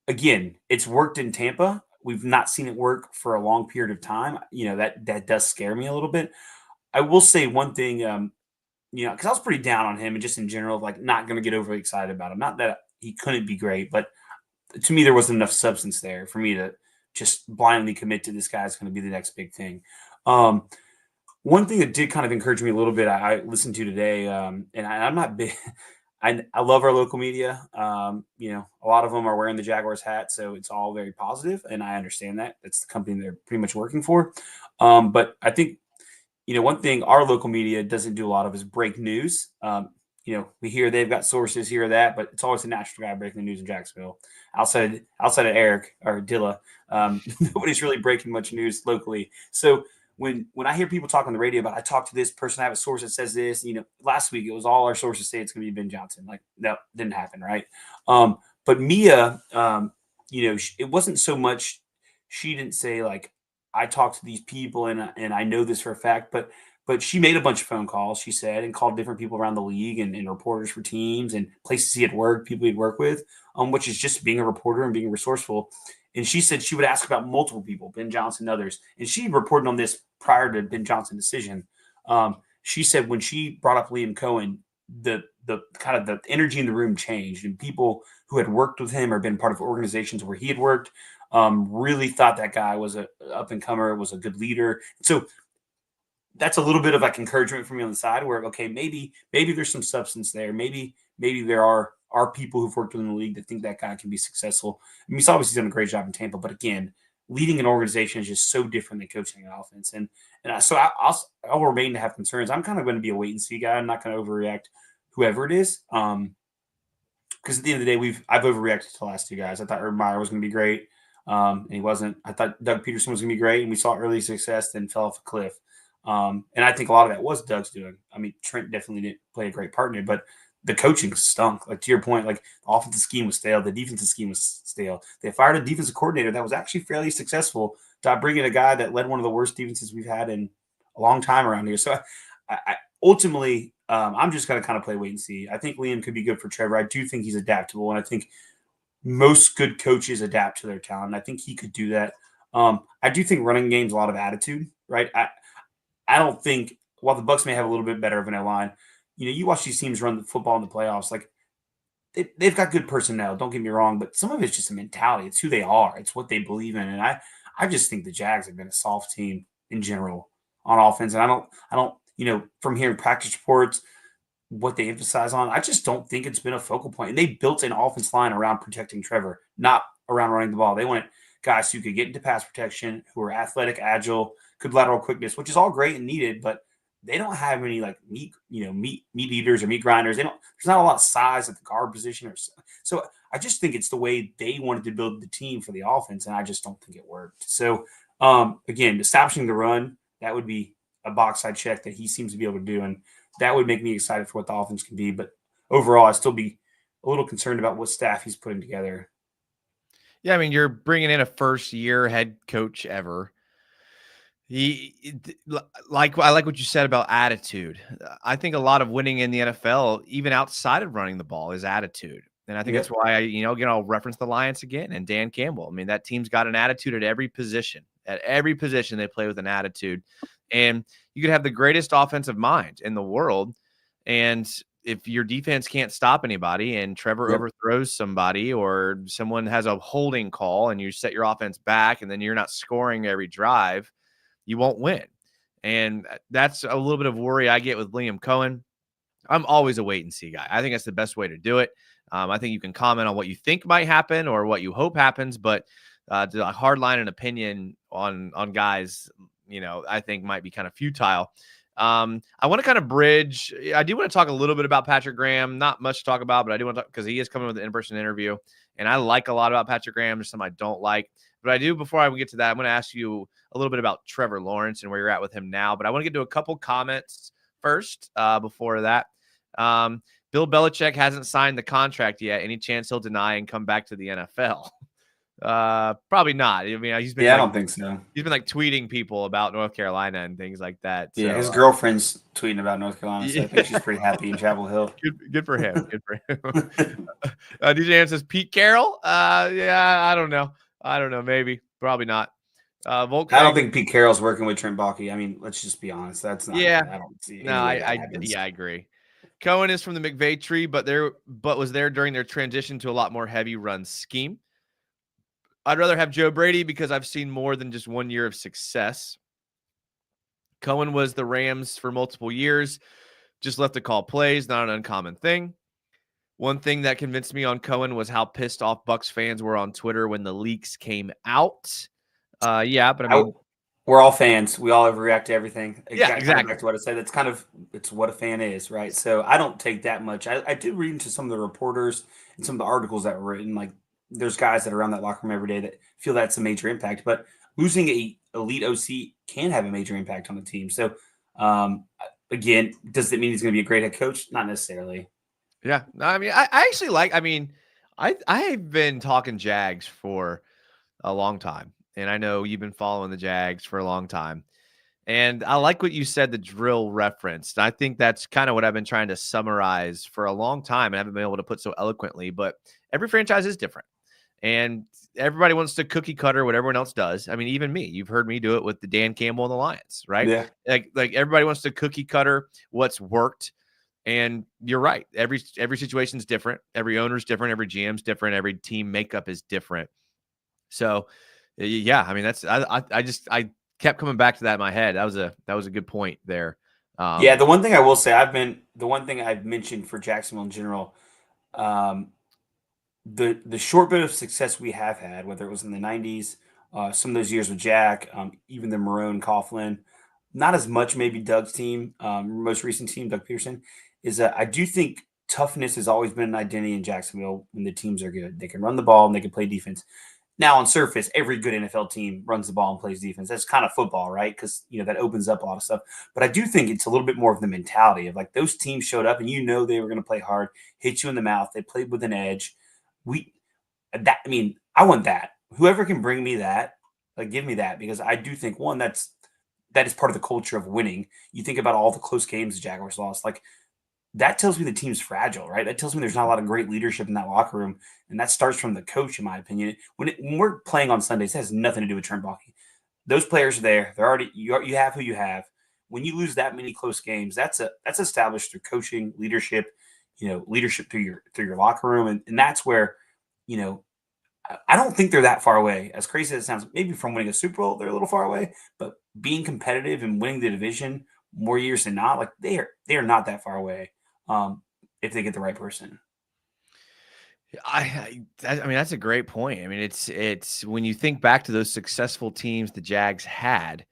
again, it's worked in Tampa. We've not seen it work for a long period of time. That does scare me a little bit. I will say one thing, because I was pretty down on him and just in general, like not going to get overly excited about him. Not that he couldn't be great, but to me, there wasn't enough substance there for me to just blindly commit to this guy's going to be the next big thing. One thing that did kind of encourage me a little bit, I listened to today, and I'm not big. I love our local media. A lot of them are wearing the Jaguars hat, so it's all very positive, and I understand that. That's the company they're pretty much working for. But I think, one thing our local media doesn't do a lot of is break news. We hear they've got sources here or that, but it's always a natural guy breaking the news in Jacksonville. Outside of Eric or Dilla, nobody's really breaking much news locally. So when I hear people talk on the radio about, I talked to this person, I have a source that says this, last week it was all our sources say it's going to be Ben Johnson. Like, no, didn't happen. Right. But Mia, it wasn't so much, she didn't say like, I talked to these people and I know this for a fact, but she made a bunch of phone calls, she said, and called different people around the league and reporters for teams and places he had worked, people he'd worked with, which is just being a reporter and being resourceful. And she said she would ask about multiple people, Ben Johnson and others. And she reported on this prior to Ben Johnson's decision. She said when she brought up Liam Coen, the kind of the energy in the room changed, and people who had worked with him or been part of organizations where he had worked really thought that guy was a up and comer, was a good leader. So that's a little bit of like encouragement for me on the side where, okay, maybe there's some substance there. Maybe there are people who've worked within the league that think that guy can be successful. I mean, he's obviously done a great job in Tampa, but again, leading an organization is just so different than coaching an offense. So I'll remain to have concerns. I'm kind of going to be a wait and see guy. I'm not going to overreact whoever it is. Because at the end of the day, I've overreacted to the last two guys. I thought Urban Meyer was going to be great. And he wasn't. I thought Doug Peterson was going to be great, and we saw early success, then fell off a cliff. And I think a lot of that was Doug's doing. I mean, Trent definitely didn't play a great part in it, but the coaching stunk. Like, to your point, like, the offensive scheme was stale. The defensive scheme was stale. They fired a defensive coordinator that was actually fairly successful to bring in a guy that led one of the worst defenses we've had in a long time around here. So I ultimately, I'm just going to kind of play wait and see. I think Liam could be good for Trevor. I do think he's adaptable, and I think most good coaches adapt to their talent. I think he could do that. I do think running game's a lot of attitude, right? I don't think, while the Bucs may have a little bit better of an O-line, you watch these teams run the football in the playoffs, like they've got good personnel, don't get me wrong, but some of it's just a mentality. It's who they are. It's what they believe in. And I just think the Jags have been a soft team in general on offense. And I don't, from hearing practice reports, what they emphasize on, I just don't think it's been a focal point. And they built an offense line around protecting Trevor, not around running the ball. They wanted guys who could get into pass protection, who are athletic, agile, good lateral quickness, which is all great and needed, but they don't have any like meat eaters or meat grinders. There's not a lot of size at the guard position, so I just think it's the way they wanted to build the team for the offense, and I just don't think it worked. So again, establishing the run, that would be a box I check that he seems to be able to do, and that would make me excited for what the offense can be. But overall, I'd still be a little concerned about what staff he's putting together. Yeah, I mean, you're bringing in a first-year head coach ever. I like what you said about attitude. I think a lot of winning in the NFL, even outside of running the ball, is attitude. And I think that's why I'll reference the Lions again and Dan Campbell. I mean, that team's got an attitude at every position. At every position, they play with an attitude. And you could have the greatest offensive mind in the world, and if your defense can't stop anybody and Trevor overthrows somebody or someone has a holding call and you set your offense back and then you're not scoring every drive, you won't win. And that's a little bit of worry I get with Liam Coen. I'm always a wait and see guy. I think that's the best way to do it. I think you can comment on what you think might happen or what you hope happens, but to hard line an opinion on guys, I think might be kind of futile. I want to kind of bridge. I do want to talk a little bit about Patrick Graham. Not much to talk about, but I do want to talk because he is coming with an in-person interview, and I like a lot about Patrick Graham. There's some I don't like, but I do. Before I get to that, I'm going to ask you a little bit about Trevor Lawrence and where you're at with him now. But I want to get to a couple comments first before that. Bill Belichick hasn't signed the contract yet. Any chance he'll deny and come back to the NFL? Probably not. I mean, he's been I don't think so. He's been like tweeting people about North Carolina and things like that. Yeah, so, his girlfriend's tweeting about North Carolina, so I think she's pretty happy in Chapel Hill. Good for him. Good for him. DJ Ann says Pete Carroll. Yeah, I don't know. Maybe, probably not. I don't think Pete Carroll's working with Trent Baalke. I mean, let's just be honest. That's not. Yeah, I don't see. No, I agree. Coen is from the McVay tree, but was there during their transition to a lot more heavy run scheme. I'd rather have Joe Brady because I've seen more than just 1 year of success. Coen was the Rams for multiple years, just left to call plays, not an uncommon thing. One thing that convinced me on Coen was how pissed off Bucs fans were on Twitter when the leaks came out. Yeah, but I mean, we're all fans. We all overreact to everything. yeah, Kind of exactly. back to what I said. It's what a fan is, right? So I don't take that much. I did read into some of the reporters and some of the articles that were written. Like there's guys that are around that locker room every day that feel that's a major impact. But losing a elite OC can have a major impact on the team. So again, does it mean he's going to be a great head coach? Not necessarily. Yeah, no, I mean, I actually like. I mean, I've been talking Jags for a long time, and I know you've been following the Jags for a long time. And I like what you said, the drill referenced. I think that's kind of what I've been trying to summarize for a long time and haven't been able to put so eloquently. But every franchise is different. And everybody wants to cookie cutter what everyone else does. I mean, even me, you've heard me do it with the Dan Campbell and the Lions, right? Yeah. Like everybody wants to cookie cutter what's worked. And you're right. Every situation is different. Every owner's different. Every GM's different. Every team makeup is different. So, yeah, I mean, I kept coming back to that in my head. That was a good point there. Yeah, the one thing I will say, the one thing I've mentioned for Jacksonville in general, the short bit of success we have had, whether it was in the '90s, some of those years with Jack, even the Marone Coughlin, not as much maybe Doug's team, most recent team, Doug Peterson, is that I do think toughness has always been an identity in Jacksonville when the teams are good. They can run the ball and they can play defense. Now, on surface, every good NFL team runs the ball and plays defense. That's kind of football, right? Because that opens up a lot of stuff. But I do think it's a little bit more of the mentality of like those teams showed up and they were going to play hard, hit you in the mouth. They played with an edge. I want that. Whoever can bring me that, like, give me that, because I do think that is part of the culture of winning. You think about all the close games the Jaguars lost, like that tells me the team's fragile, right? That tells me there's not a lot of great leadership in that locker room, and that starts from the coach, in my opinion. When we're playing on Sundays, it has nothing to do with Trent Baalke. Those players are there. They're already you have who you have. When you lose that many close games, that's established through coaching, leadership, leadership through your locker room, and that's where, I don't think they're that far away. As crazy as it sounds, maybe from winning a Super Bowl, they're a little far away, but being competitive and winning the division more years than not, like they are not that far away. If they get the right person. I mean, that's a great point. I mean, it's when you think back to those successful teams the Jags had,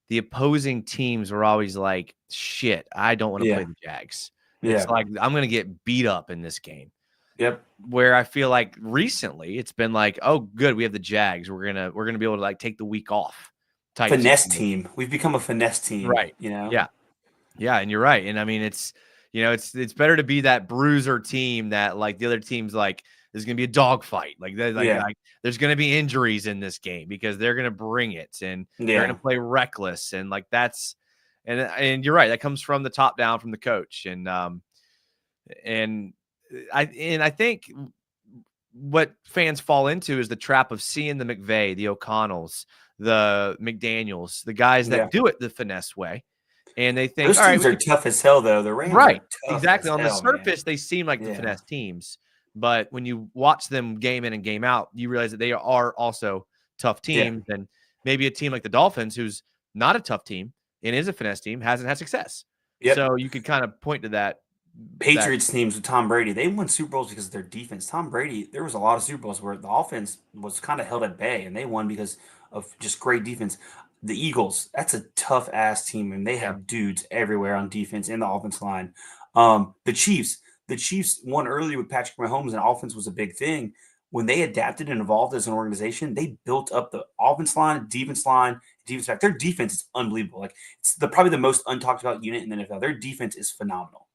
the opposing teams were always like, shit, I don't want to play the Jags. It's like, I'm going to get beat up in this game. Yep. Where I feel like recently it's been like, oh, good, we have the Jags. We're gonna be able to like take the week off. Finesse team. We've become a finesse team, right? Yeah, and you're right. And I mean, it's better to be that bruiser team that like the other team's like there's gonna be a dogfight. Like there's gonna be injuries in this game because they're gonna bring it and they're gonna play reckless and like that's and you're right. That comes from the top down from the coach and I think what fans fall into is the trap of seeing the McVay, the O'Connells, the McDaniels, the guys that do it the finesse way. And they think those teams are tough as hell, though. The Rams right. Are tough Exactly. On the hell, surface, they seem like the finesse teams. But when you watch them game in and game out, you realize that they are also tough teams. Yeah. And maybe a team like the Dolphins, who's not a tough team and is a finesse team, hasn't had success. Yep. So you could kind of point to that. Patriots teams with Tom Brady, they won Super Bowls because of their defense. Tom Brady, there was a lot of Super Bowls where the offense was kind of held at bay, and they won because of just great defense. The Eagles, that's a tough-ass team, and they have dudes everywhere on defense in the offense line. The Chiefs won early with Patrick Mahomes, and offense was a big thing. When they adapted and evolved as an organization, they built up the offense line, defense back. Their defense is unbelievable. Like it's probably the most untalked about unit in the NFL. Their defense is phenomenal.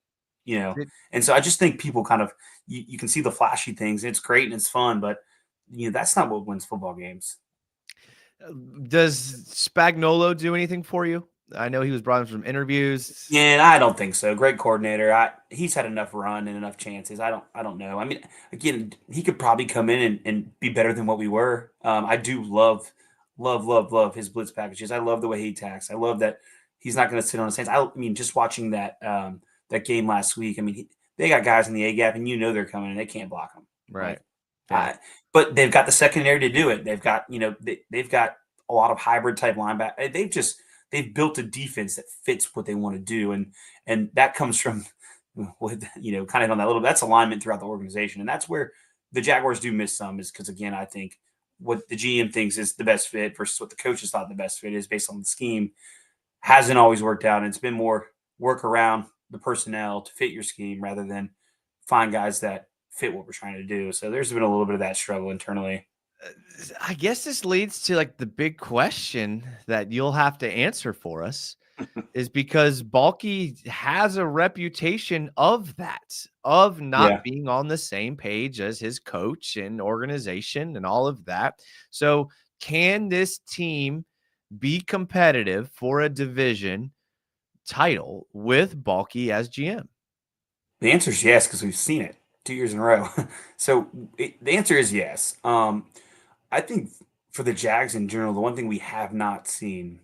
And so I just think people kind of you can see the flashy things. And it's great and it's fun, but that's not what wins football games. Does Spagnuolo do anything for you? I know he was brought in from interviews. Yeah, I don't think so. Great coordinator. He's had enough run and enough chances. I don't know. I mean, again, he could probably come in and be better than what we were. I do love his blitz packages. I love the way he attacks. I love that he's not going to sit on his hands. I mean, just watching that game last week. I mean, they got guys in the A gap, and they're coming, and they can't block them. Right. Like, but they've got the secondary to do it. They've got, they've got a lot of hybrid type linebacker. They've built a defense that fits what they want to do, and that comes from with kind of on that little. That's alignment throughout the organization, and that's where the Jaguars do miss some. Is because again, I think what the GM thinks is the best fit versus what the coaches thought the best fit is based on the scheme hasn't always worked out, and it's been more work around the personnel to fit your scheme rather than find guys that fit what we're trying to do. So there's been a little bit of that struggle internally. I guess this leads to like the big question that you'll have to answer for us is because Balky has a reputation of that, of not being on the same page as his coach and organization and all of that. So can this team be competitive for a division title with Balky as GM? The answer is yes, because we've seen it 2 years in a row. So the answer is yes. I think for the Jags in general, the one thing we have not seen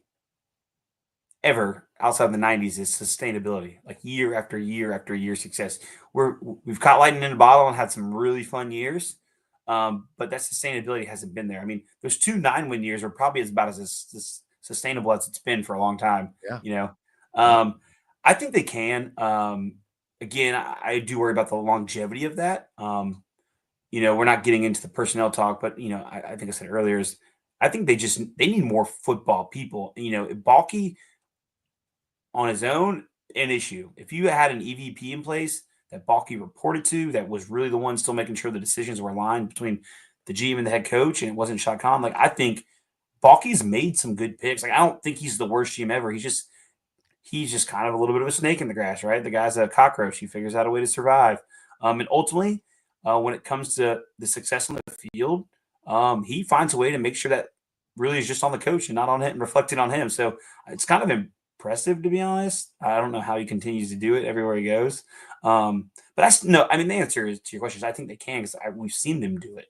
ever outside of the 90s is sustainability, like year after year after year success. We've caught lightning in a bottle and had some really fun years, but that sustainability hasn't been there. I mean, those 2 9-win years are probably about as sustainable as it's been for a long time. Yeah. I think they can. Again, I do worry about the longevity of that. We're not getting into the personnel talk, but I think I said earlier is I think they need more football people. Balky on his own, an issue. If you had an EVP in place that Balky reported to, that was really the one still making sure the decisions were aligned between the GM and the head coach, and it wasn't Shad Khan, like I think Balky's made some good picks. Like I don't think he's the worst GM ever. He's just kind of a little bit of a snake in the grass, right? The guy's a cockroach. He figures out a way to survive. And ultimately, when it comes to the success on the field, he finds a way to make sure that really is just on the coach and not on him, reflected on him. So it's kind of impressive, to be honest. I don't know how he continues to do it everywhere he goes. But the answer is to your question is I think they can because we've seen them do it.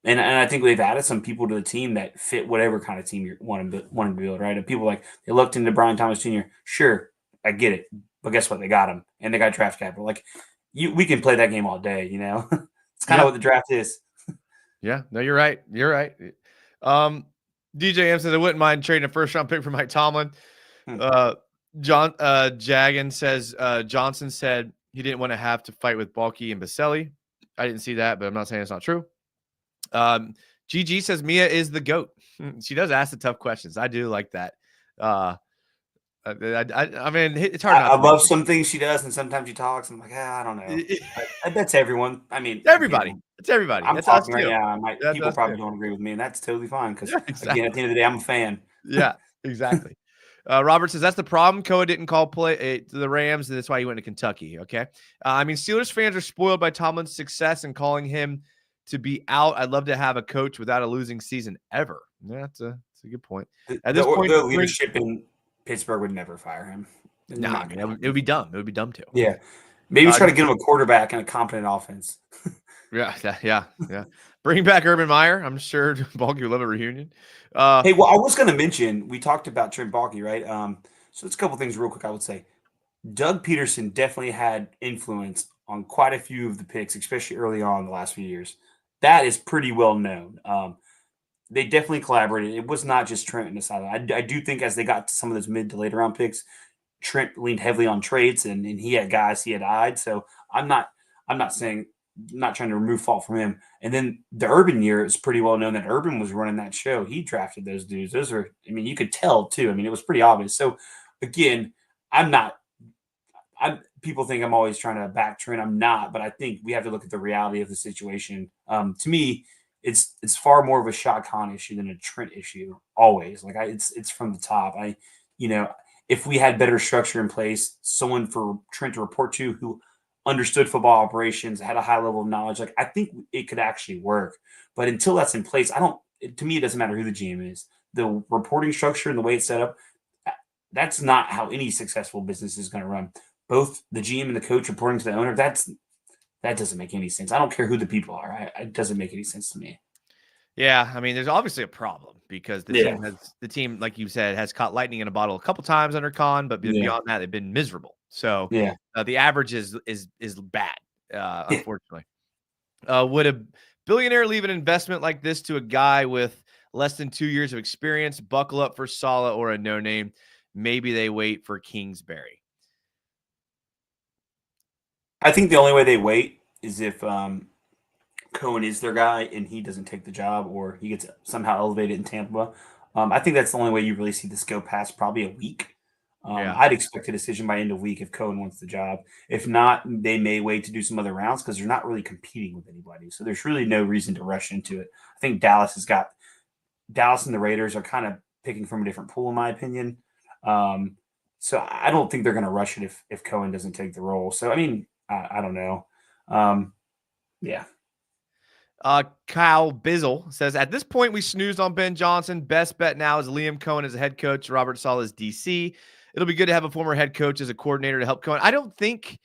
And I think they've added some people to the team that fit whatever kind of team you want to build, right? And people they looked into Brian Thomas Jr. Sure, I get it, but guess what? They got him, and they got draft capital. We can play that game all day, It's kind of what the draft is. Yeah, no, you're right. You're right. DJ M says I wouldn't mind trading a first-round pick for Mike Tomlin. Jagan says Johnson said he didn't want to have to fight with Balky and Baselli. I didn't see that, but I'm not saying it's not true. GG says Mia is the GOAT. She does ask the tough questions. I do like that. I mean, it's hard. I love some things she does, and sometimes she talks. I'm like, I don't know. That's everyone. I mean, everybody. It's everybody. I'm that's talking right now. People probably too. don't agree with me, and that's totally fine because, exactly. Again, at the end of the day, I'm a fan. Yeah, exactly. Robert says that's the problem. Coen didn't call play to the Rams, and that's why he went to Kentucky. Okay. Steelers fans are spoiled by Tomlin's success and calling him to be out. I'd love to have a coach without a losing season ever. Yeah, that's a good point. At this point, the leadership in Pittsburgh would never fire him. No, it would be dumb. It would be dumb too. Yeah. Maybe try to get him a quarterback and a competent offense. Yeah. Bring back Urban Meyer. I'm sure Balky will love a reunion. Hey, well, I was going to mention, we talked about Trent Balky, right? So it's a couple things real quick, I would say. Doug Peterson definitely had influence on quite a few of the picks, especially early on in the last few years. That is pretty well known. They definitely collaborated. It was not just Trent and Saleh. I do think as they got to some of those mid to later round picks, Trent leaned heavily on trades and he had guys he had eyed. So I'm not trying to remove fault from him. And then the Urban year, it's pretty well known that Urban was running that show. He drafted those dudes. You could tell too. It was pretty obvious. So again, people think I'm always trying to back Trent. I'm not, but I think we have to look at the reality of the situation. To me, it's far more of a Shad Khan issue than a Trent issue. Always, it's from the top. If we had better structure in place, someone for Trent to report to who understood football operations, had a high level of knowledge, I think it could actually work. But until that's in place, to me, it doesn't matter who the GM is. The reporting structure and the way it's set up, that's not how any successful business is going to run. Both the GM and the coach reporting to the owner, that doesn't make any sense. I don't care who the people are. It doesn't make any sense to me. Yeah, there's obviously a problem because the team, like you said, has caught lightning in a bottle a couple times under Khan, but beyond that, they've been miserable. So the average is bad, unfortunately. Would a billionaire leave an investment like this to a guy with less than 2 years of experience? Buckle up for Saleh or a no-name. Maybe they wait for Kingsbury. I think the only way they wait is if Coen is their guy and he doesn't take the job or he gets somehow elevated in Tampa. I think that's the only way you really see this go past probably a week. Yeah. I'd expect a decision by end of week if Coen wants the job. If not, they may wait to do some other rounds because they're not really competing with anybody. So there's really no reason to rush into it. I think Dallas and the Raiders are kind of picking from a different pool, in my opinion. So I don't think they're going to rush it if Coen doesn't take the role. So I mean, I don't know. Yeah. Kyle Bizzle says, at this point, we snoozed on Ben Johnson. Best bet now is Liam Coen as a head coach, Robert Saleh as DC. It'll be good to have a former head coach as a coordinator to help Coen. I don't think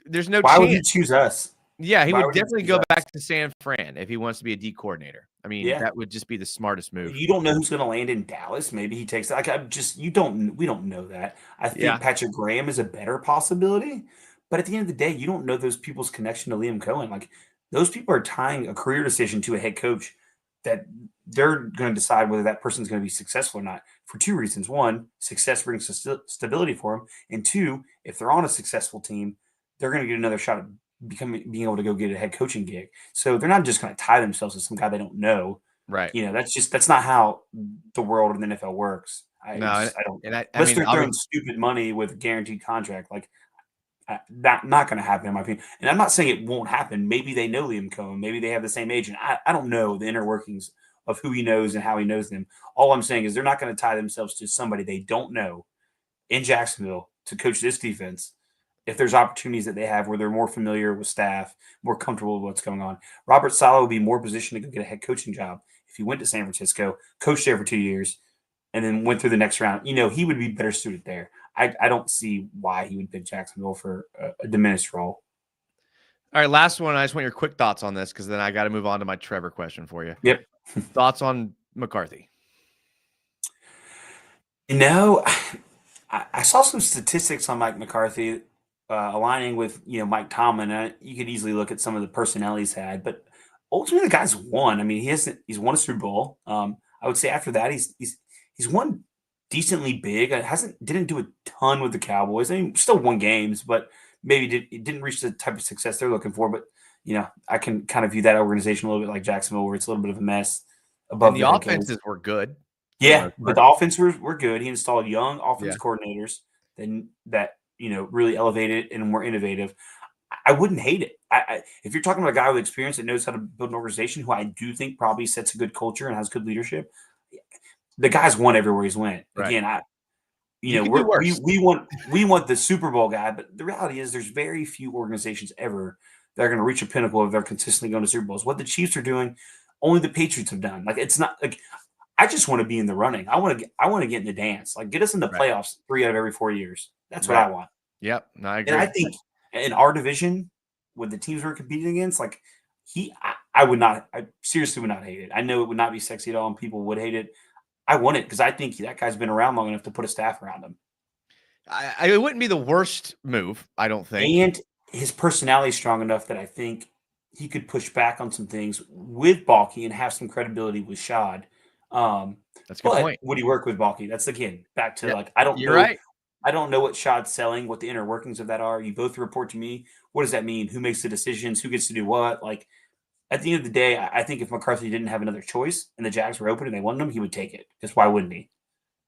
there's no Why chance. would he choose us? Yeah, he Why would would he definitely choose go us? back to San Fran if he wants to be a D coordinator. I mean, Yeah. that would just be the smartest move. You don't know who's going to land in Dallas. Maybe he takes like we don't know that. I think Yeah. Patrick Graham is a better possibility, but at the end of the day, you don't know those people's connection to Liam Coen. Like those people are tying a career decision to a head coach that they're going to decide whether that person's going to be successful or not for two reasons. One, success brings stability for them, and two, if they're on a successful team, they're going to get another shot at being able to go get a head coaching gig. So they're not just going to tie themselves to some guy they don't know. Right. That's not how the world of the NFL works. I don't. Unless they're throwing stupid money with a guaranteed contract, like that, not going to happen in my opinion. And I'm not saying it won't happen. Maybe they know Liam Coen. Maybe they have the same agent. I don't know the inner workings of who he knows and how he knows them. All I'm saying is they're not going to tie themselves to somebody they don't know in Jacksonville to coach this defense. If there's opportunities that they have where they're more familiar with staff, more comfortable with what's going on, Robert Saleh would be more positioned to go get a head coaching job if he went to San Francisco, coached there for 2 years, and then went through the next round. He would be better suited there. I don't see why he would pick Jacksonville for a diminished role. All right, last one. I just want your quick thoughts on this because then I got to move on to my Trevor question for you. Yep. Thoughts on McCarthy? I saw some statistics on Mike McCarthy aligning with Mike Tomlin. You could easily look at some of the personnel he's had, but ultimately the guy's won. I mean, he's won a Super Bowl. I would say after that he's won decently big. Didn't do a ton with the Cowboys. I mean, still won games, but maybe didn't reach the type of success they're looking for. But I can kind of view that organization a little bit like Jacksonville, where it's a little bit of a mess. Above the offenses were good. Yeah, but the offense were good. He installed young offense coordinators that really elevated and were innovative. I wouldn't hate it. If you're talking about a guy with experience that knows how to build an organization, who I do think probably sets a good culture and has good leadership, the guy's won everywhere he's went. Right. Again, we want the Super Bowl guy, but the reality is there's very few organizations ever that are going to reach a pinnacle if they're consistently going to Super Bowls. What the Chiefs are doing, only the Patriots have done. Like it's not like I just want to be in the running. I want to get in the dance. Like get us in the playoffs 3 out of every 4 years. That's what I want. Yep, no, I agree. And I think in our division, with the teams we're competing against, like I seriously would not hate it. I know it would not be sexy at all, and people would hate it. I want it because I think that guy's been around long enough to put a staff around him. It wouldn't be the worst move, I don't think. And his personality is strong enough that I think he could push back on some things with Balky and have some credibility with Shad. That's a good point. Would he work with Balky? That's again back to I don't know. Right. I don't know what Shad's selling, what the inner workings of that are. You both report to me. What does that mean? Who makes the decisions? Who gets to do what? Like at the end of the day, I think if McCarthy didn't have another choice and the Jags were open and they wanted him, he would take it. Because why wouldn't he?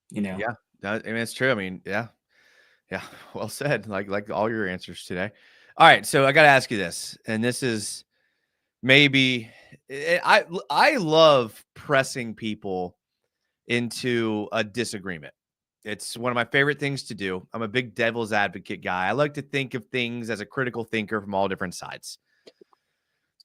Yeah, I mean it's true. I mean, yeah, well said. Like all your answers today. All right, so I got to ask you this, and this is maybe I love pressing people into a disagreement. It's one of my favorite things to do. I'm a big devil's advocate guy. I like to think of things as a critical thinker from all different sides.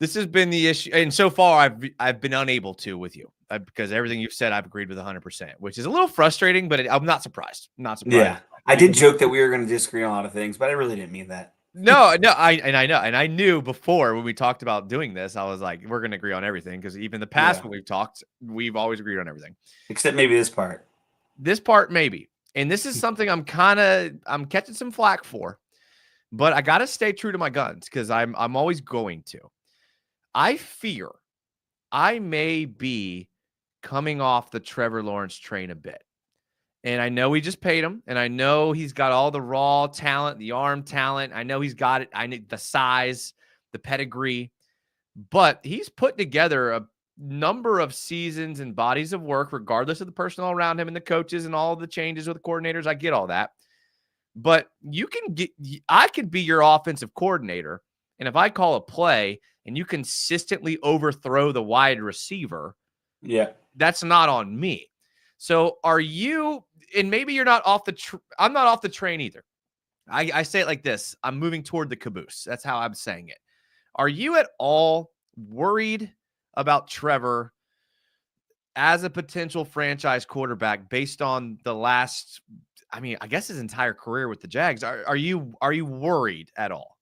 This has been the issue, and so far I've been unable to with you because everything you've said I've agreed with 100%, which is a little frustrating, but I'm not surprised. Yeah, I did joke that we were going to disagree on a lot of things, but I really didn't mean that. No, I knew before when we talked about doing this, I was like, we're going to agree on everything because even the past when we've talked, we've always agreed on everything, except maybe this part. This part maybe, and this is something I'm catching some flack for, but I got to stay true to my guns because I'm always going to. I fear I may be coming off the Trevor Lawrence train a bit. And I know we just paid him, and I know he's got all the raw talent, the arm talent. I know he's got it. I need the size, the pedigree, but he's put together a number of seasons and bodies of work, regardless of the personnel around him and the coaches and all of the changes with the coordinators. I get all that. But I could be your offensive coordinator. And if I call a play and you consistently overthrow the wide receiver, that's not on me. So are you, and maybe you're not off I'm not off the train either. I say it like this. I'm moving toward the caboose. That's how I'm saying it. Are you at all worried about Trevor as a potential franchise quarterback based on the last, I guess his entire career with the Jags? Are you worried at all?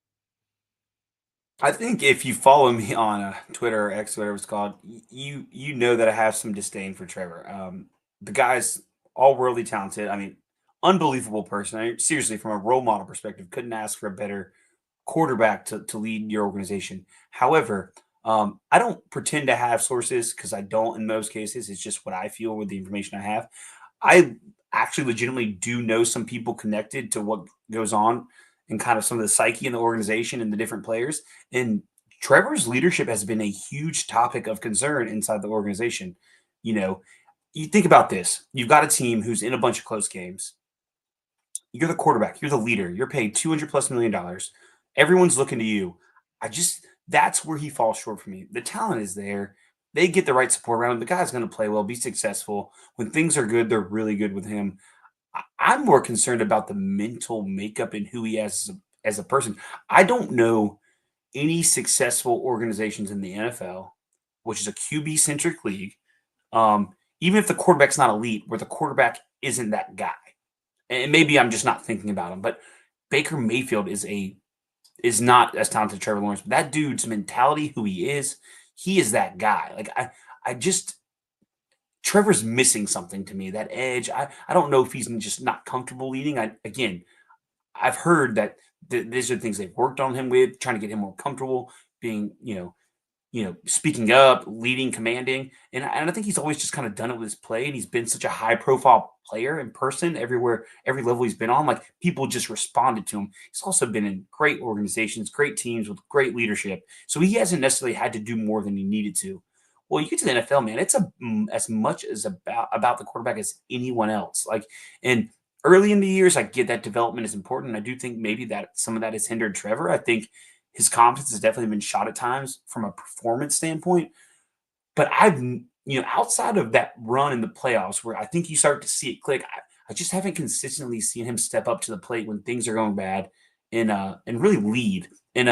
I think if you follow me on Twitter or X, whatever it's called, you know that I have some disdain for Trevor. The guy's all worldly talented. Unbelievable person. Seriously, from a role model perspective, couldn't ask for a better quarterback to lead your organization. However, I don't pretend to have sources because I don't in most cases. It's just what I feel with the information I have. I actually legitimately do know some people connected to what goes on and kind of some of the psyche in the organization and the different players. And Trevor's leadership has been a huge topic of concern inside the organization. You think about this. You've got a team who's in a bunch of close games. You're the quarterback. You're the leader. You're paid $200+ million. Everyone's looking to you. That's where he falls short for me. The talent is there. They get the right support around him. The guy's going to play well, be successful. When things are good, they're really good with him. I'm more concerned about the mental makeup and who he is as a person. I don't know any successful organizations in the NFL, which is a QB-centric league, even if the quarterback's not elite, where the quarterback isn't that guy. And maybe I'm just not thinking about him, but Baker Mayfield is not as talented as Trevor Lawrence. But that dude's mentality, who he is that guy. Like Trevor's missing something to me, that edge. I don't know if he's just not comfortable leading. I've heard that these are things they've worked on him with, trying to get him more comfortable being, speaking up, leading, commanding. And I think he's always just kind of done it with his play. And he's been such a high profile player in person everywhere, every level he's been on. Like, people just responded to him. He's also been in great organizations, great teams with great leadership. So he hasn't necessarily had to do more than he needed to. Well, you get to the NFL, man, it's as much as about the quarterback as anyone else. And early in the years, I get that development is important. I do think maybe that some of that has hindered Trevor. I think his confidence has definitely been shot at times from a performance standpoint. But outside of that run in the playoffs where I think you start to see it click, I just haven't consistently seen him step up to the plate when things are going bad and really lead. And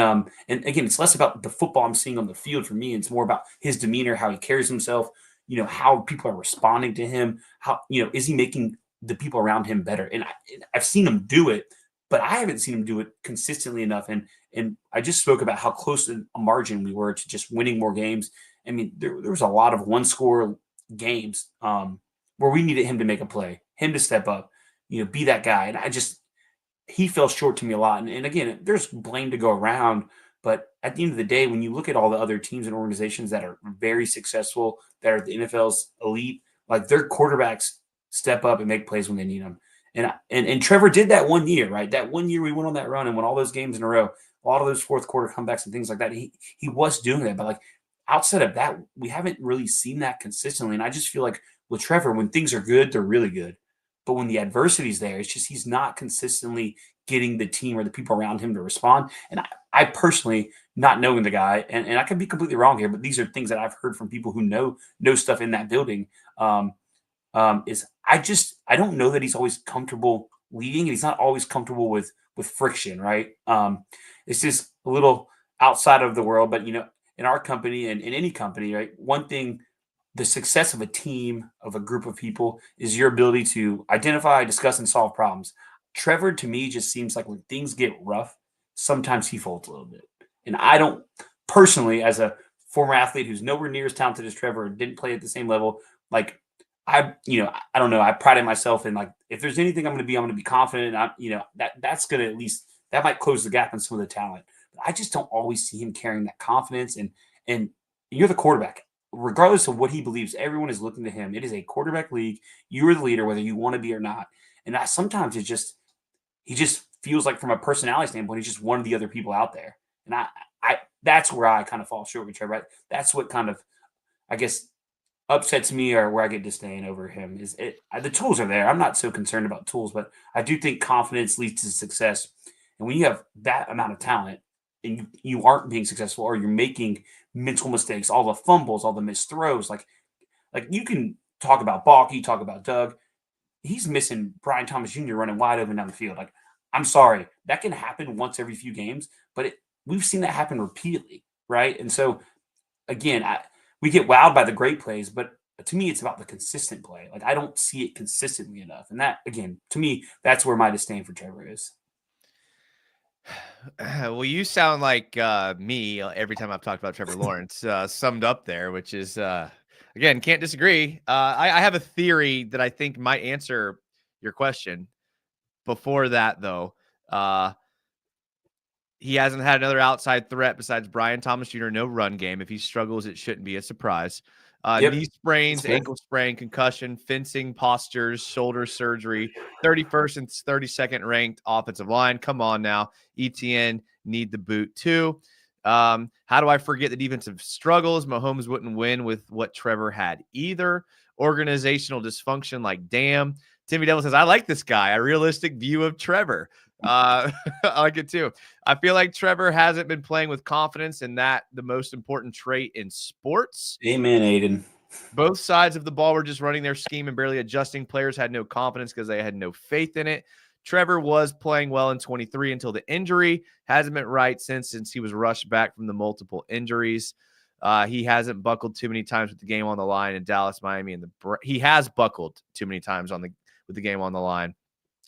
again, it's less about the football I'm seeing on the field for me. It's more about his demeanor, how he carries himself, how people are responding to him. How, is he making the people around him better? And I've seen him do it, but I haven't seen him do it consistently enough. And I just spoke about how close a margin we were to just winning more games. There was a lot of one-score games where we needed him to make a play, him to step up, be that guy. And he fell short to me a lot. And again, there's blame to go around. But at the end of the day, when you look at all the other teams and organizations that are very successful, that are the NFL's elite, like, their quarterbacks step up and make plays when they need them. And Trevor did that one year, right? That one year we went on that run and won all those games in a row, a lot of those fourth quarter comebacks and things like that. He was doing that. But outside of that, we haven't really seen that consistently. And I just feel like with Trevor, when things are good, they're really good. But when the adversity is there, it's just he's not consistently getting the team or the people around him to respond. And I personally, not knowing the guy, and I could be completely wrong here, but these are things that I've heard from people who know stuff in that building, is I don't know that he's always comfortable leading, and he's not always comfortable with friction, right? It's just a little outside of the world, but in our company and in any company, right? One thing, the success of a team, of a group of people, is your ability to identify, discuss, and solve problems. Trevor, to me, just seems like when things get rough, sometimes he folds a little bit. And I don't personally, as a former athlete who's nowhere near as talented as Trevor, didn't play at the same level, I don't know. I prided myself in, if there's anything I'm going to be confident. That's going to at least, that might close the gap in some of the talent. But I just don't always see him carrying that confidence. And And you're the quarterback. Regardless of what he believes, everyone is looking to him. It is a quarterback league. You are the leader, whether you want to be or not. And sometimes he just feels like from a personality standpoint, he's just one of the other people out there. And that's where I kind of fall short with Trevor. Right? That's what kind of, I guess, upsets me, or where I get disdain over him. The tools are there. I'm not so concerned about tools, but I do think confidence leads to success. And when you have that amount of talent and you aren't being successful, or you're making mental mistakes, all the fumbles, all the missed throws, like you can talk about Balky, talk about Doug. He's missing Brian Thomas Jr. running wide open down the field. Like, I'm sorry, that can happen once every few games, but we've seen that happen repeatedly, right? And so, again, we get wowed by the great plays, but to me, it's about the consistent play. Like, I don't see it consistently enough. And that, again, to me, that's where my disdain for Trevor is. Well, you sound like me every time I've talked about Trevor Lawrence, summed up there, which is, again, can't disagree. I have a theory that I think might answer your question. Before that, though, he hasn't had another outside threat besides Brian Thomas Jr. No run game. If he struggles, it shouldn't be a surprise. Knee sprains, ankle sprain, concussion, fencing, postures, shoulder surgery, 31st and 32nd ranked offensive line. Come on now. ETN need the boot too. How do I forget the defensive struggles? Mahomes wouldn't win with what Trevor had either. Organizational dysfunction, like damn. Timmy Devil says, I like this guy. A realistic view of Trevor. I like it too. I feel like Trevor hasn't been playing with confidence, and that the most important trait in sports. Amen, Aiden. Both sides of the ball were just running their scheme and barely adjusting. Players had no confidence because they had no faith in it. Trevor was playing well in 23 until the injury. Hasn't been right since he was rushed back from the multiple injuries. He hasn't buckled too many times with the game on the line in Dallas, Miami, and he has buckled too many times with the game on the line.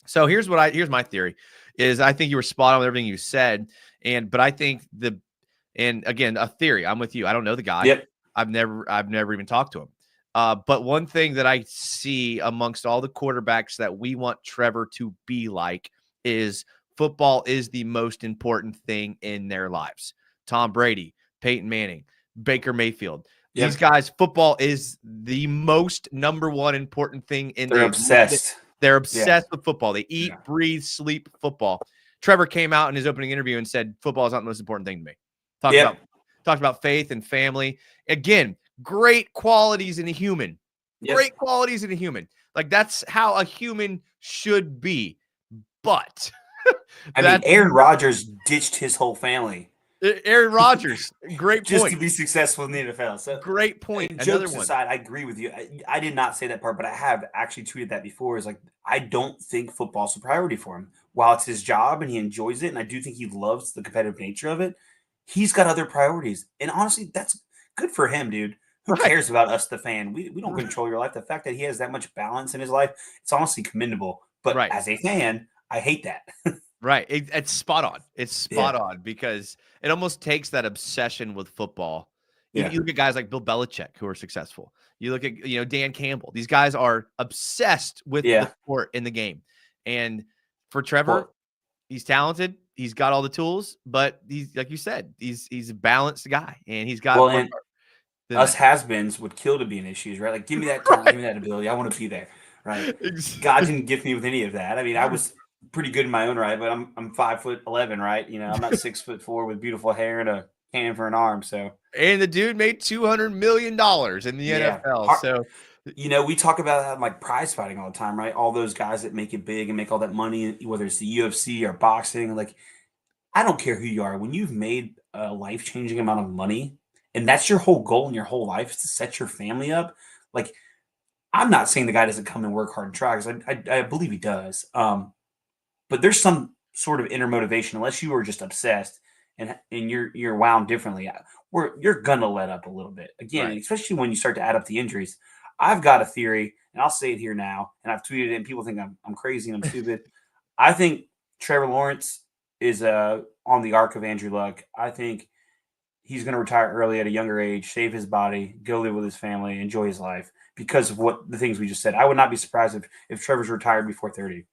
So here's my theory is I think you were spot on with everything you said. But I think again, a theory, I'm with you. I don't know the guy. Yep. I've never even talked to him. But one thing that I see amongst all the quarterbacks that we want Trevor to be like is football is the most important thing in their lives. Tom Brady, Peyton Manning, Baker Mayfield. Yep. These guys, football is the most number one important thing in They're obsessed. They're obsessed with football. They eat, breathe, sleep football. Trevor came out in his opening interview and said, football is not the most important thing to me. Talked about faith and family. Again, great qualities in a human. Yep. Great qualities in a human. Like, that's how a human should be. But I mean, Aaron Rodgers ditched his whole family. Aaron Rodgers, great point. Just to be successful in the NFL. So great point. Jokes aside, I agree with you. I did not say that part, but I have actually tweeted that before. Is like, I don't think football's a priority for him. While it's his job and he enjoys it, and I do think he loves the competitive nature of it, he's got other priorities. And honestly, that's good for him, dude. Who cares about us, the fan? We don't control your life. The fact that he has that much balance in his life, it's honestly commendable. But as a fan, I hate that. Right. It's spot on. It's spot on because it almost takes that obsession with football. You look at guys like Bill Belichick who are successful. You look at, Dan Campbell. These guys are obsessed with the sport in the game. And for Trevor, he's talented. He's got all the tools, but he's, like you said, he's a balanced guy, and he's got us has-beens would kill to be in issues, right? Like, give me that talent, give me that ability. I want to be there, right? God didn't gift me with any of that. I mean, I was pretty good in my own right, but I'm 5'11", right? I'm not 6'4" with beautiful hair and a cannon for an arm. So, and the dude made $200 million in the NFL. So, we talk about that like prize fighting all the time, right? All those guys that make it big and make all that money, whether it's the UFC or boxing. Like, I don't care who you are. When you've made a life-changing amount of money, and that's your whole goal in your whole life, is to set your family up. Like, I'm not saying the guy doesn't come and work hard and try, because I believe he does. But there's some sort of inner motivation, unless you are just obsessed and you're wound differently, where you're gonna let up a little bit again, especially when you start to add up the injuries. I've got a theory, and I'll say it here now, and I've tweeted it, and people think I'm crazy and I'm stupid. I think Trevor Lawrence is on the arc of Andrew Luck. I think he's going to retire early at a younger age, save his body, go live with his family, enjoy his life because of what the things we just said. I would not be surprised if Trevor's retired before 30.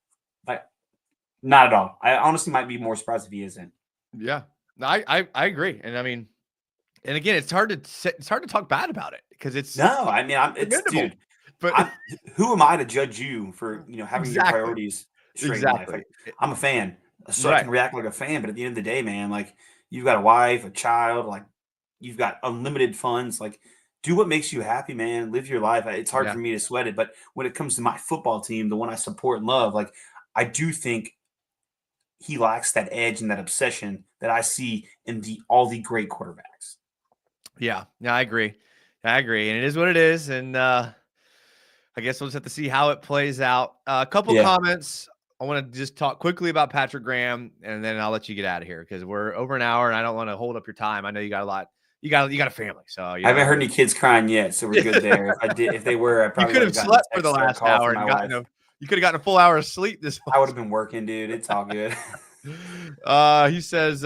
Not at all. I honestly might be more surprised if he isn't. Yeah, I agree. And I mean, And again, it's hard to talk bad about it because it's No, I mean, it's commendable. dude. But Who am I to judge you for having your exactly, priorities straight in life? exactly, Like, I'm a fan, so I right. can react like a fan. But at the end of the day, man, like you've got a wife, a child, like you've got unlimited funds. Like, do what makes you happy, man. Live your life. It's hard Yeah, for me to sweat it, but when it comes to my football team, the one I support and love, like I do think he lacks that edge and that obsession that I see in all the great quarterbacks. yeah, I agree. I agree, and it is what it is. And I guess we'll just have to see how it plays out. A couple Yeah. comments. I want to just talk quickly about Patrick Graham, and then I'll let you get out of here because we're over an hour, and I don't want to hold up your time. I know you got a lot. You got a family, so I haven't heard any kids crying yet, so we're good there. If they were, I You probably could would have have gotten a slept for the text or a last call hour from and my gotten wife. you could have gotten a full hour of sleep this I would have been working, dude. It's all good. He says,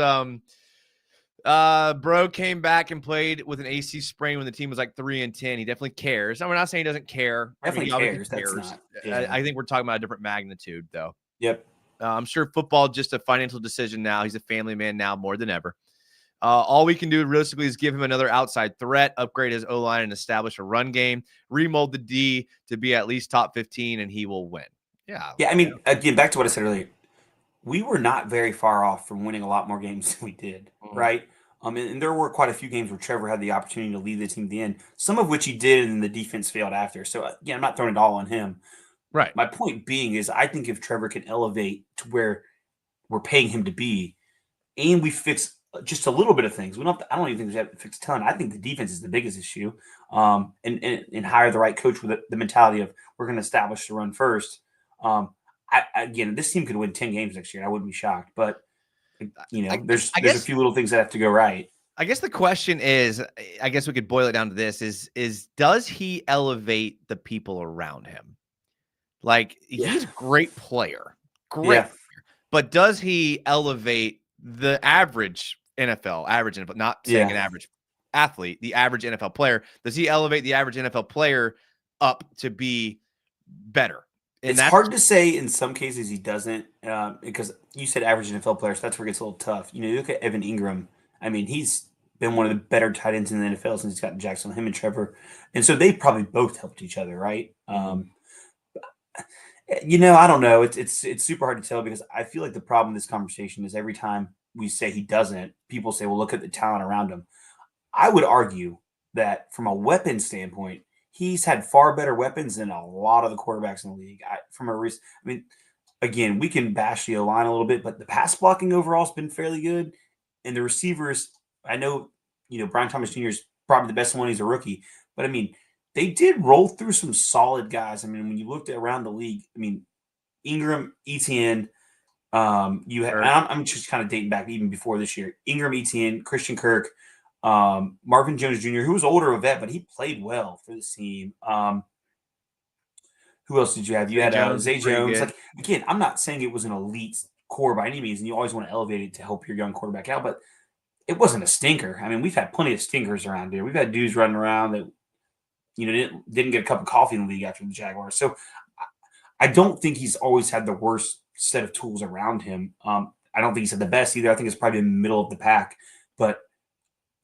bro came back and played with an AC sprain when the team was like 3-10. He definitely cares. We're not saying he doesn't care. Definitely He obviously cares. That's cares. not. Yeah. I think we're talking about a different magnitude, though. Yep. I'm sure football just a financial decision now. He's a family man now more than ever. All we can do realistically is give him another outside threat, upgrade his O-line, and establish a run game, remold the D to be at least top 15, and he will win. Yeah. Yeah. I mean, again, back to what I said earlier. We were not very far off from winning a lot more games than we did, right? And there were quite a few games where Trevor had the opportunity to lead the team at the end, some of which he did, and the defense failed after. So, I'm not throwing it all on him. Right. My point being is, I think if Trevor can elevate to where we're paying him to be, and we fix just a little bit of things, we don't. I don't even think we have to fix a ton. I think the defense is the biggest issue, and hire the right coach with the mentality of we're going to establish the run first. Again, this team could win 10 games next year. I wouldn't be shocked, but there's a few little things that have to go right. I guess the question is, I guess we could boil it down to this: is does he elevate the people around him? Like he's a great player, player, but does he elevate the average NFL, not saying an average athlete, the average NFL player? Does he elevate the average NFL player up to be better? And it's hard to say. In some cases, he doesn't, because you said average NFL players. So that's where it gets a little tough. You look at Evan Ingram. I mean, he's been one of the better tight ends in the NFL since he's gotten Jackson. Him and Trevor, and so they probably both helped each other, right? I don't know. It's super hard to tell because I feel like the problem with this conversation is every time we say he doesn't, people say, "Well, look at the talent around him." I would argue that from a weapon standpoint, he's had far better weapons than a lot of the quarterbacks in the league. Again, we can bash the line a little bit, but the pass blocking overall has been fairly good, and the receivers. I know, Brian Thomas Jr. is probably the best one. He's a rookie, but I mean, they did roll through some solid guys. I mean, when you looked around the league, I mean, Ingram, Etienne. I'm just kind of dating back even before this year. Ingram, Etienne, Christian Kirk. Marvin Jones Jr., who was older of a vet, but he played well for this team. Who else did you have? You had Zay Jones. Like, again, I'm not saying it was an elite core by any means, and you always want to elevate it to help your young quarterback out, but it wasn't a stinker. I mean, we've had plenty of stinkers around here. We've had dudes running around that didn't get a cup of coffee in the league after the Jaguars. So I don't think he's always had the worst set of tools around him. I don't think he's had the best either. I think it's probably in the middle of the pack, but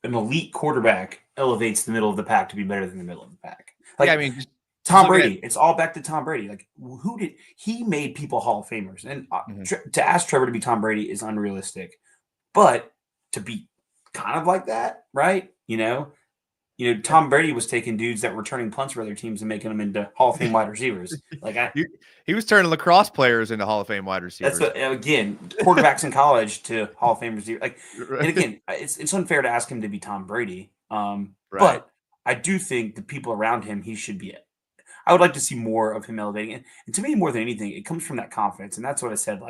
an elite quarterback elevates the middle of the pack to be better than the middle of the pack. Tom Brady. It's all back to Tom Brady. Like, he made people Hall of Famers, and to ask Trevor to be Tom Brady is unrealistic. But to be kind of like that, right? Tom Brady was taking dudes that were returning punts for other teams and making them into Hall of Fame wide receivers. He was turning lacrosse players into Hall of Fame wide receivers. That's quarterbacks in college to Hall of Fame receivers. And again, it's unfair to ask him to be Tom Brady. But I do think the people around him, he should be. I would like to see more of him elevating it. And to me, more than anything, it comes from that confidence. And that's what I said.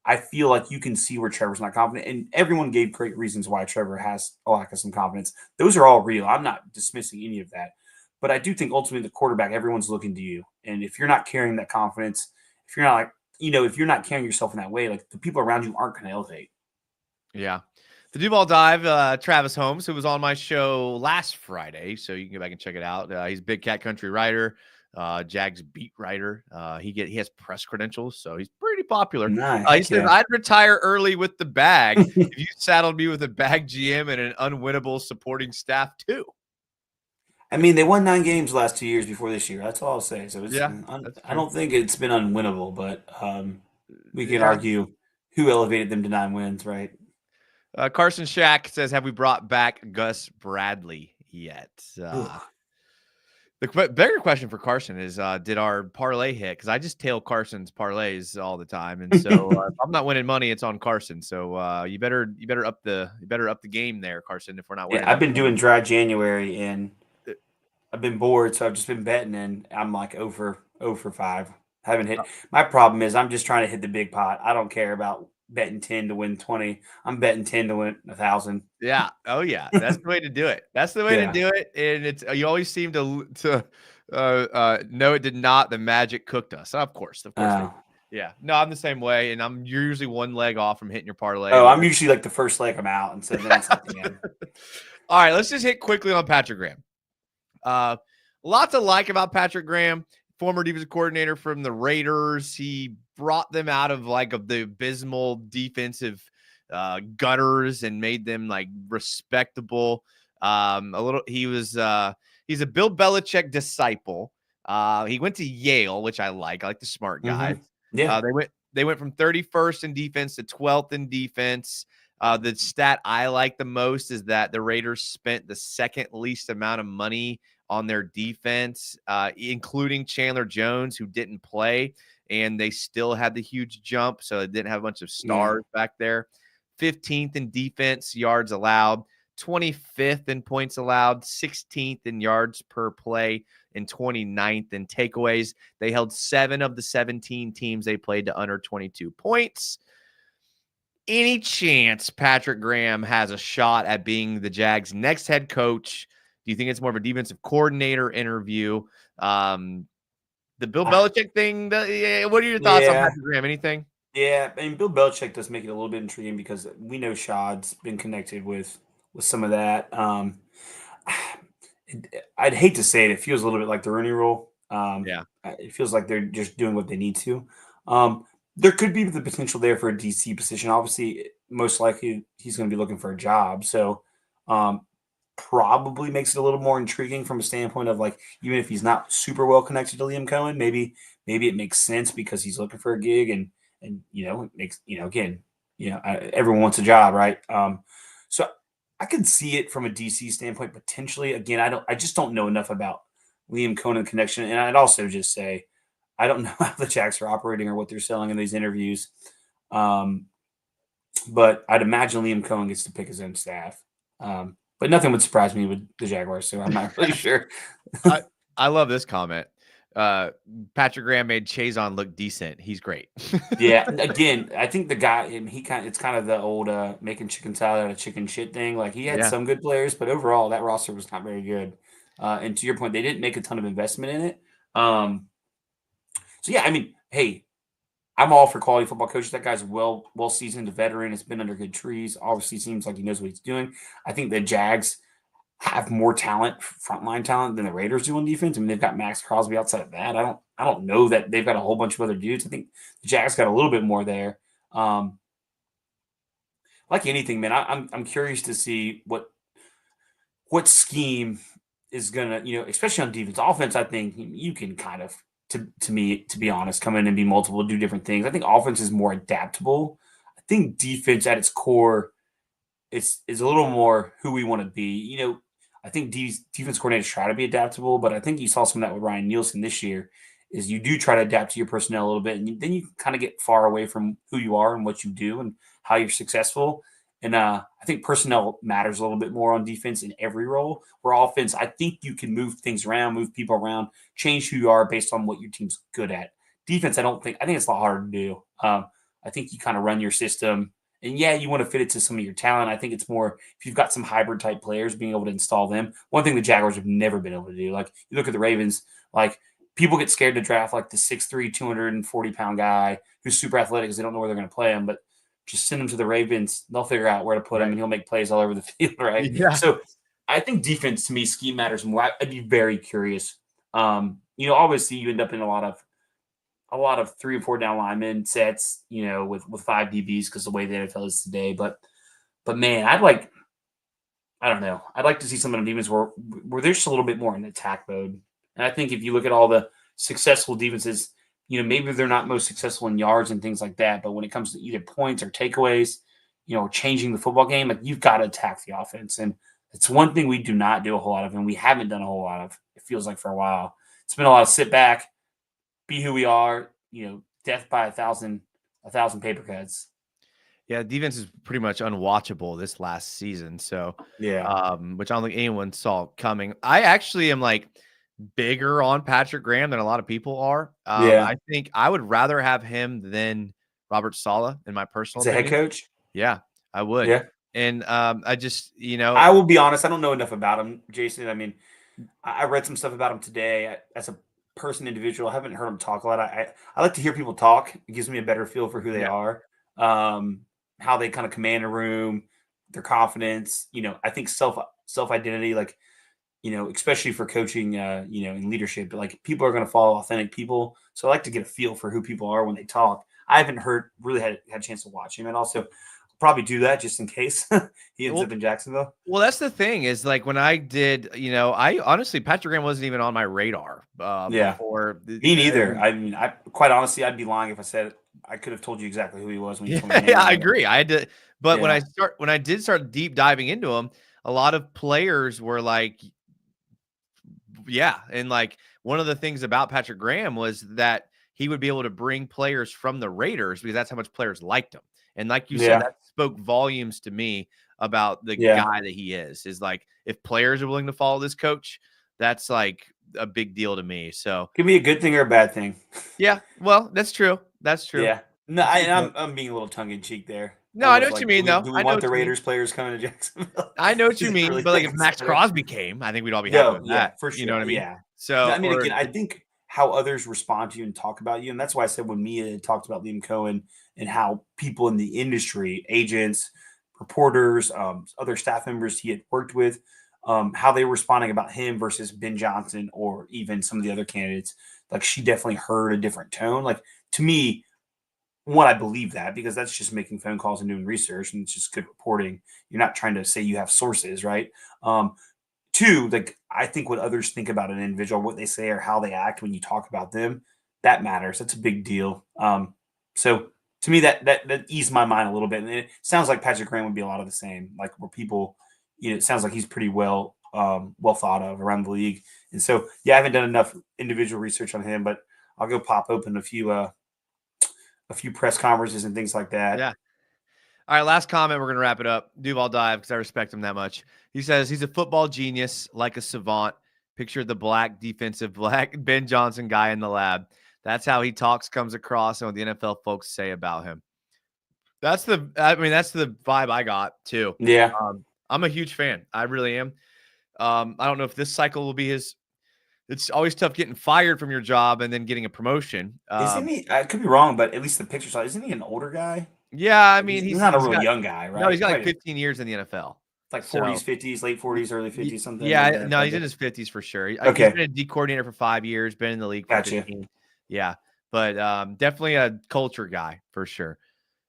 I feel like you can see where Trevor's not confident, and everyone gave great reasons why Trevor has a lack of some confidence. Those are all real. I'm not dismissing any of that, but I do think ultimately the quarterback, everyone's looking to you. And if you're not carrying that confidence, if you're not if you're not carrying yourself in that way, the people around you aren't going to elevate. Yeah. The Duval Dive, Travis Holmes, who was on my show last Friday, so you can go back and check it out. He's a big Cat Country writer, Jags beat writer. He has press credentials, so he's pretty pretty popular. Nice. He says, I'd retire early with the bag if you saddled me with a bag GM and an unwinnable supporting staff too. I mean, they won 9 games the last 2 years before this year. That's all I'll say. So it's, Yeah, I don't think it's been unwinnable, but we can argue who elevated them to 9 wins, right? Carson Shack says, have we brought back Gus Bradley yet? The bigger question for Carson is, did our parlay hit? Because I just tail Carson's parlays all the time, and so if I'm not winning money, it's on Carson. So you better up the game there, Carson. If we're not winning, I've been doing dry January, and I've been bored, so I've just been betting, and I'm like over 5. Haven't hit. My problem is I'm just trying to hit the big pot. I don't care about betting 10 to win 20. I'm betting 10 to win 1,000. Yeah. Oh yeah. That's the way to do it. That's the way to do it. And it's you always seem to no, it did not. The magic cooked us. Of course. Yeah. No, I'm the same way, and you're usually one leg off from hitting your parlay. Oh, I'm usually like the first leg I'm out, and so then it's at the end. All right, let's just hit quickly on Patrick Graham. Lots to like about Patrick Graham. Former defensive coordinator from the Raiders. He brought them out of the abysmal defensive gutters and made them like respectable. He's a Bill Belichick disciple. He went to Yale, which I like. I like the smart guy. Mm-hmm. Yeah. They went from 31st in defense to 12th in defense. The stat I like the most is that the Raiders spent the second least amount of money on their defense, including Chandler Jones, who didn't play, and they still had the huge jump, so they didn't have a bunch of stars back there. 15th in defense yards allowed, 25th in points allowed, 16th in yards per play, and 29th in takeaways. They held 7 of the 17 teams they played to under 22 points. Any chance Patrick Graham has a shot at being the Jags' next head coach? Do you think it's more of a defensive coordinator interview? The Bill Belichick thing, what are your thoughts on Patrick Graham? Anything? Yeah, I mean, Bill Belichick does make it a little bit intriguing because we know Shad's been connected with some of that. I'd hate to say it. It feels a little bit like the Rooney Rule. It feels like they're just doing what they need to. There could be the potential there for a DC position. Obviously, most likely he's going to be looking for a job. So probably makes it a little more intriguing from a standpoint of like, even if he's not super well connected to Liam Coen, maybe it makes sense because he's looking for a gig and it makes, everyone wants a job, right? So I could see it from a DC standpoint potentially. Again, I just don't know enough about Liam Coen connection. And I'd also just say, I don't know how the Jags are operating or what they're selling in these interviews. But I'd imagine Liam Coen gets to pick his own staff. But nothing would surprise me with the Jaguars, so I'm not really sure. I love this comment. Patrick Graham made Chazon look decent. He's great. Yeah. Again, I think the guy, it's kind of the old making chicken salad out of chicken shit thing. Like he had some good players, but overall that roster was not very good. And to your point, they didn't make a ton of investment in it. So yeah, I mean, hey, I'm all for quality football coaches. That guy's well seasoned, a veteran. It's been under good trees. Obviously, seems like he knows what he's doing. I think the Jags have more talent, frontline talent, than the Raiders do on defense. I mean, they've got Max Crosby outside of that. I don't know that they've got a whole bunch of other dudes. I think the Jags got a little bit more there. Like anything, man, I'm curious to see what scheme is gonna, especially on defense. Offense, I think you can kind of, to be honest, come in and be multiple, do different things. I think offense is more adaptable. I think defense at its core is a little more who we want to be. I think defense coordinators try to be adaptable, but I think you saw some of that with Ryan Nielsen this year, is you do try to adapt to your personnel a little bit, and then you kind of get far away from who you are and what you do and how you're successful. And I think personnel matters a little bit more on defense in every role. Where offense, I think you can move things around, move people around, change who you are based on what your team's good at. Defense, I think it's a lot harder to do. I think you kind of run your system, and you want to fit it to some of your talent. I think it's more if you've got some hybrid type players, being able to install them. One thing the Jaguars have never been able to do, like you look at the Ravens, like people get scared to draft like the 6'3", 240-pound guy who's super athletic because they don't know where they're going to play him, but just send him to the Ravens. They'll figure out where to put him, and he'll make plays all over the field, right? Yeah. So I think defense, to me, scheme matters more. I'd be very curious. Obviously you end up in a lot of a lot of 3 and 4 down linemen sets, with 5 DBs because the way the NFL is today. But man, I don't know. I'd like to see some of the defense where they're just a little bit more in attack mode. And I think if you look at all the successful defenses, maybe they're not most successful in yards and things like that, but when it comes to either points or takeaways, changing the football game, like you've got to attack the offense. And it's one thing we do not do a whole lot of, and we haven't done a whole lot of, it feels like, for a while. It's been a lot of sit back, be who we are, death by a thousand paper cuts. Yeah, defense is pretty much unwatchable this last season. So, yeah, which I don't think anyone saw coming. I actually am bigger on Patrick Graham than a lot of people are. I think I would rather have him than Robert Saleh in my personal as a opinion. head coach. Yeah, I would. Yeah. And I just, I will be honest, I don't know enough about him, Jason. I mean, I read some stuff about him today. As a person, individual, I haven't heard him talk a lot. I like to hear people talk. It gives me a better feel for who they are, how they kind of command a room, their confidence. I think self identity, especially for coaching, in leadership. But people are going to follow authentic people, so I like to get a feel for who people are when they talk. I haven't really had a chance to watch him, and also probably do that just in case he ends up in Jacksonville. Well, that's the thing is when I did, I honestly, Patrick Graham wasn't even on my radar before. Me neither. I mean, quite honestly, I'd be lying if I said I could have told you exactly who he was when you told me. Yeah, I agree. I had to, but when I did start deep diving into him, a lot of players were and one of the things about Patrick Graham was that he would be able to bring players from the Raiders because that's how much players liked him. And like you said, that spoke volumes to me about the guy that he is if players are willing to follow this coach, that's a big deal to me. So could be a good thing or a bad thing. Yeah. Well, that's true. That's true. Yeah. No, I'm being a little tongue in cheek there. No, I know what you mean, though. Do we want the Raiders players coming to Jacksonville? I know what you mean, really, but if Max Crosby came, I think we'd all be happy with that. For sure. You know what I mean? Yeah. So I mean, again, I think how others respond to you and talk about you, and that's why I said when Mia talked about Liam Coen and how people in the industry, agents, reporters, other staff members he had worked with, how they were responding about him versus Ben Johnson or even some of the other candidates. She definitely heard a different tone. To me, one, I believe that because that's just making phone calls and doing research, and it's just good reporting. You're not trying to say you have sources, right? Two, I think what others think about an individual, what they say or how they act when you talk about them, that matters. That's a big deal. So to me, that eased my mind a little bit. And it sounds like Patrick Graham would be a lot of the same, where people, it sounds like he's pretty well thought of around the league. And so, I haven't done enough individual research on him, but I'll go pop open a few press conferences and things like that. Yeah. All right, last comment. We're going to wrap it up. Duval Dive, because I respect him that much. He says he's a football genius, like a savant. Picture the black Ben Johnson guy in the lab. That's how he talks, comes across, and what the NFL folks say about him. That's the vibe I got too. Yeah. I'm a huge fan. I really am. I don't know if this cycle will be his. It's always tough getting fired from your job and then getting a promotion. Isn't he? I could be wrong, but at least the picture saw. Isn't he an older guy? Yeah, I mean he's not a real young guy, right? No, he's got 15 years in the NFL. 40s, 50s, late 40s, early 50s, something. Yeah, no, he's in his 50s for sure. Okay. He's been a D coordinator for 5 years, been in the league for 15. Yeah, but definitely a culture guy for sure.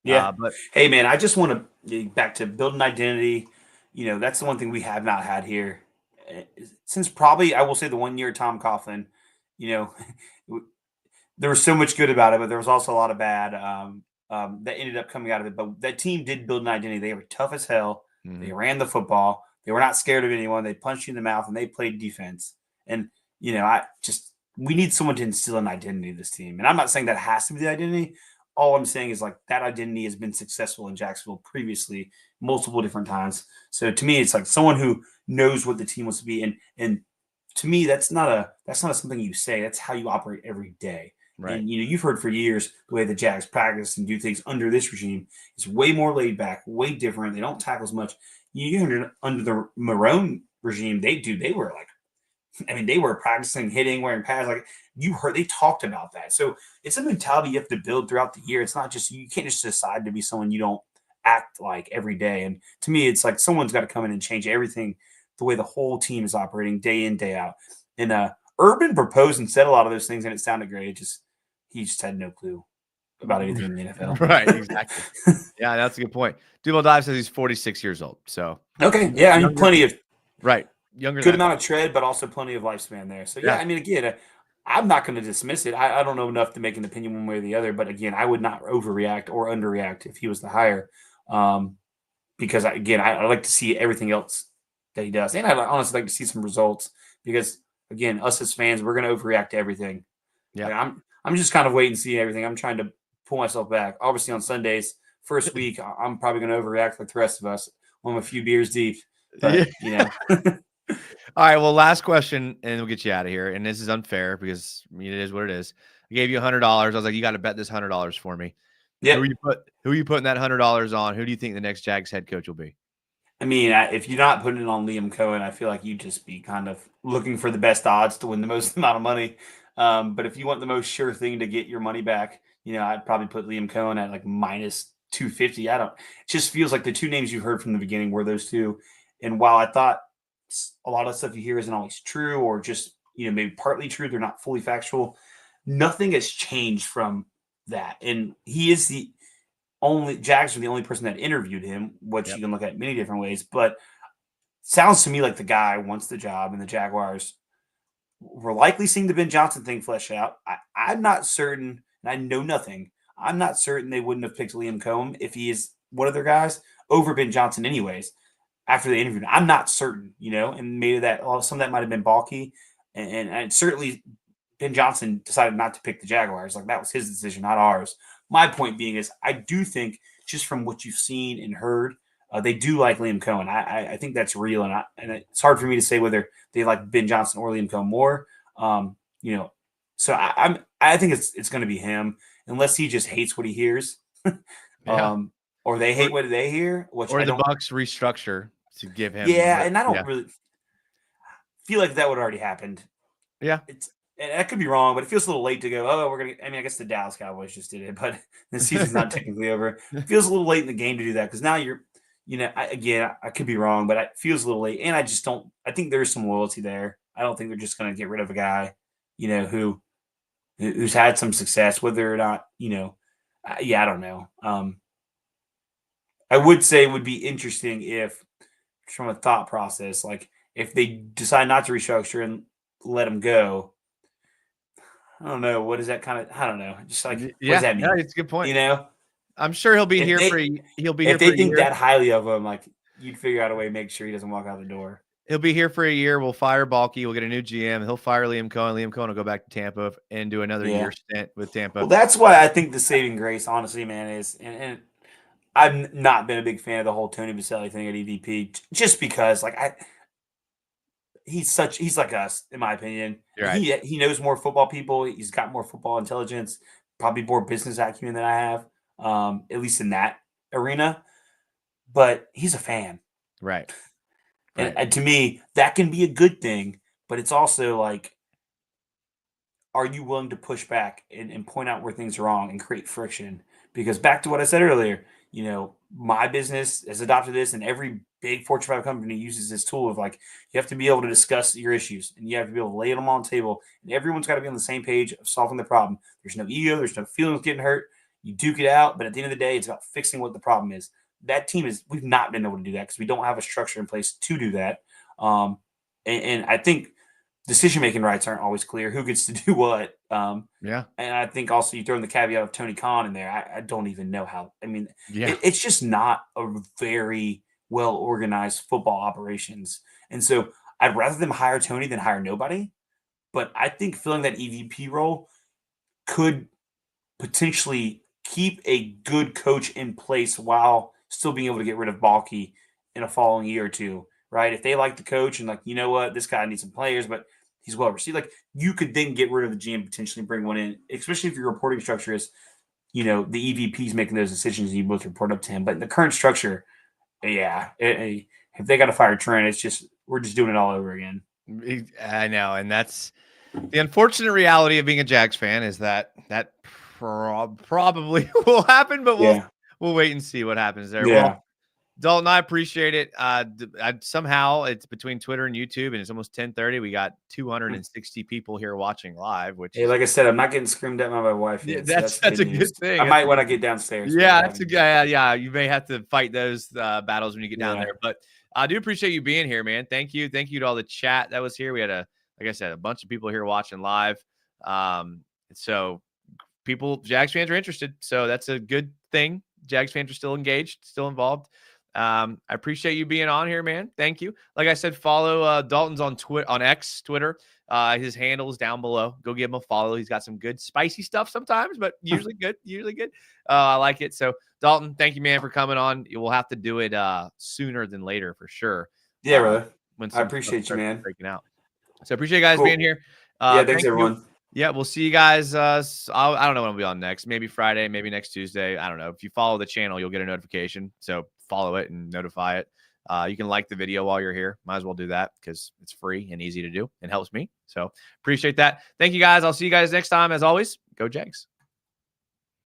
Yeah, but hey, man, I just want to get back to building identity. That's the one thing we have not had here since probably, I will say, the 1 year Tom Coughlin. There was so much good about it, but there was also a lot of bad that ended up coming out of it. But that team did build an identity. They were tough as hell. Mm-hmm. They ran the football. They were not scared of anyone. They punched you in the mouth, and they played defense. And, we need someone to instill an identity in this team. And I'm not saying that has to be the identity. All I'm saying is that identity has been successful in Jacksonville previously, multiple different times. So to me, it's someone who knows what the team wants to be. And to me, that's not something you say. That's how you operate every day. Right. And you've heard for years the way the Jags practice and do things under this regime is way more laid back, way different. They don't tackle as much. Under the Marone regime, they were practicing hitting, wearing pads. They talked about that. So it's a mentality you have to build throughout the year. It's not just, you can't just decide to be someone you don't act like every day. And to me, it's someone's got to come in and change everything, the way the whole team is operating day in, day out. And Urban proposed and said a lot of those things, and it sounded great. he just had no clue about anything in the NFL. Right, exactly. Yeah, that's a good point. Duval Dive says he's 46 years old. So Okay, yeah, I mean, younger, plenty of right, younger good than amount of tread, but also plenty of lifespan there. So yeah, yeah. I mean, again, I'm not going to dismiss it. I don't know enough to make an opinion one way or the other, but again, I would not overreact or underreact if he was the hire, because again, I like to see everything else that he does, and I honestly like to see some results because again, us as fans, we're going to overreact to everything. Yeah. Like, I'm just kind of waiting to see everything. I'm trying to pull myself back. Obviously, on Sundays, first week, I'm probably going to overreact like the rest of us. I'm a few beers deep, but Yeah. All right. Well, last question, and we'll get you out of here. And this is unfair because I mean, it is what it is. I gave you $100. I was like, you got to bet this $100 for me. yeah. Who are you putting that $100 on? Who do you think the next Jags head coach will be? I mean, if you're not putting it on Liam Coen, I feel like you'd just be kind of looking for the best odds to win the most amount of money. But if you want the most sure thing to get your money back, I'd probably put Liam Coen at like minus 250. It just feels like the two names you heard from the beginning were those two. And while I thought a lot of stuff you hear isn't always true or just, maybe partly true, they're not fully factual, nothing has changed from that. And he is Jags are the only person that interviewed him, which you can look at many different ways, but sounds to me like the guy wants the job and the Jaguars were likely seeing the Ben Johnson thing flesh out. I'm not certain, and I know nothing. I'm not certain they wouldn't have picked Liam Coen if he is one of their guys over Ben Johnson anyways after the interview. I'm not certain, and maybe some of that might have been balky. And certainly Ben Johnson decided not to pick the Jaguars. Like that was his decision, not ours. My point being is I do think just from what you've seen and heard, they do like Liam Coen. I think that's real, and it's hard for me to say whether they like Ben Johnson or Liam Coen more. So I think it's going to be him unless he just hates what he hears, or they hate what they hear, or the Bucks restructure to give him. Yeah, and I don't really feel like that would already happened. Yeah, and I could be wrong, but it feels a little late to go, oh, we're going to – I mean, I guess the Dallas Cowboys just did it, but the season's not technically over. It feels a little late in the game to do that because now you're – I could be wrong, but it feels a little late. And I just don't – I think there's some loyalty there. I don't think they're just going to get rid of a guy, who's had some success, whether or not, I don't know. I would say it would be interesting if, from a thought process, like if they decide not to restructure and let him go – I don't know. What is that kind of? I don't know. Just like, what does that mean? Yeah, it's a good point. I'm sure he'll be if here if they think that highly of him, like you'd figure out a way to make sure he doesn't walk out the door. He'll be here for a year. We'll fire Balky. We'll get a new GM. He'll fire Liam Coen. Liam Coen will go back to Tampa and do another year stint with Tampa. Well, that's why I think the saving grace, honestly, man, is and I've not been a big fan of the whole Tony Baselli thing at EVP, just because like he's like us, in my opinion. Right. He knows more football people. He's got more football intelligence, probably more business acumen than I have, at least in that arena. But he's a fan. Right. And to me, that can be a good thing, but it's also like, are you willing to push back and point out where things are wrong and create friction? Because back to what I said earlier, my business has adopted this, and every big Fortune 5 company uses this tool of like, you have to be able to discuss your issues and you have to be able to lay them on the table, and everyone's got to be on the same page of solving the problem. There's no ego. There's no feelings getting hurt. You duke it out. But at the end of the day, it's about fixing what the problem is. That team we've not been able to do that because we don't have a structure in place to do that. And I think decision-making rights aren't always clear. Who gets to do what? And I think also you throw in the caveat of Tony Khan in there. I don't even know how. I mean, it's just not a very well-organized football operations. And so I'd rather them hire Tony than hire nobody. But I think filling that EVP role could potentially keep a good coach in place while still being able to get rid of Balky in a following year or two, right? If they like the coach and like, you know what, this guy needs some players, but he's well received. Like you could then get rid of the GM, potentially bring one in, especially if your reporting structure is, the EVP is making those decisions and you both report up to him. But in the current structure, if they got to fire Trent, it's just we're just doing it all over again. I know, and that's the unfortunate reality of being a Jags fan is that probably will happen, but we'll wait and see what happens there. Yeah. Well, Dalton, I appreciate it. Somehow it's between Twitter and YouTube, and it's almost 10:30. We got 260 people here watching live, which Hey, like I said, I'm not getting screamed at by my wife yeah, yet. that's good a news. good thing. I might when I get downstairs. Yeah, that's a yeah. You may have to fight those battles when you get down Yeah. there, but I do appreciate you being here, man. Thank you to all the chat that was here. We had like I said, a bunch of people here watching live. So Jags fans are interested, so that's a good thing. Jags fans are still engaged, still involved. I appreciate you being on here, man. Thank you. Like I said, follow Dalton's on Twitter. His handle is down below. Go give him a follow. He's got some good spicy stuff sometimes, but usually good. I like it. So Dalton, thank you, man, for coming on. We'll have to do it sooner than later for sure. Yeah, brother. When I appreciate you, man. Breaking out. So appreciate you guys being here. Yeah, thanks everyone. Yeah, we'll see you guys. I don't know when I'll be on next. Maybe Friday, maybe next Tuesday. I don't know. If you follow the channel, you'll get a notification. So follow it and notify it. You can like the video while you're here. Might as well do that because it's free and easy to do and helps me. So appreciate that. Thank you guys. I'll see you guys next time. As always, go Jags.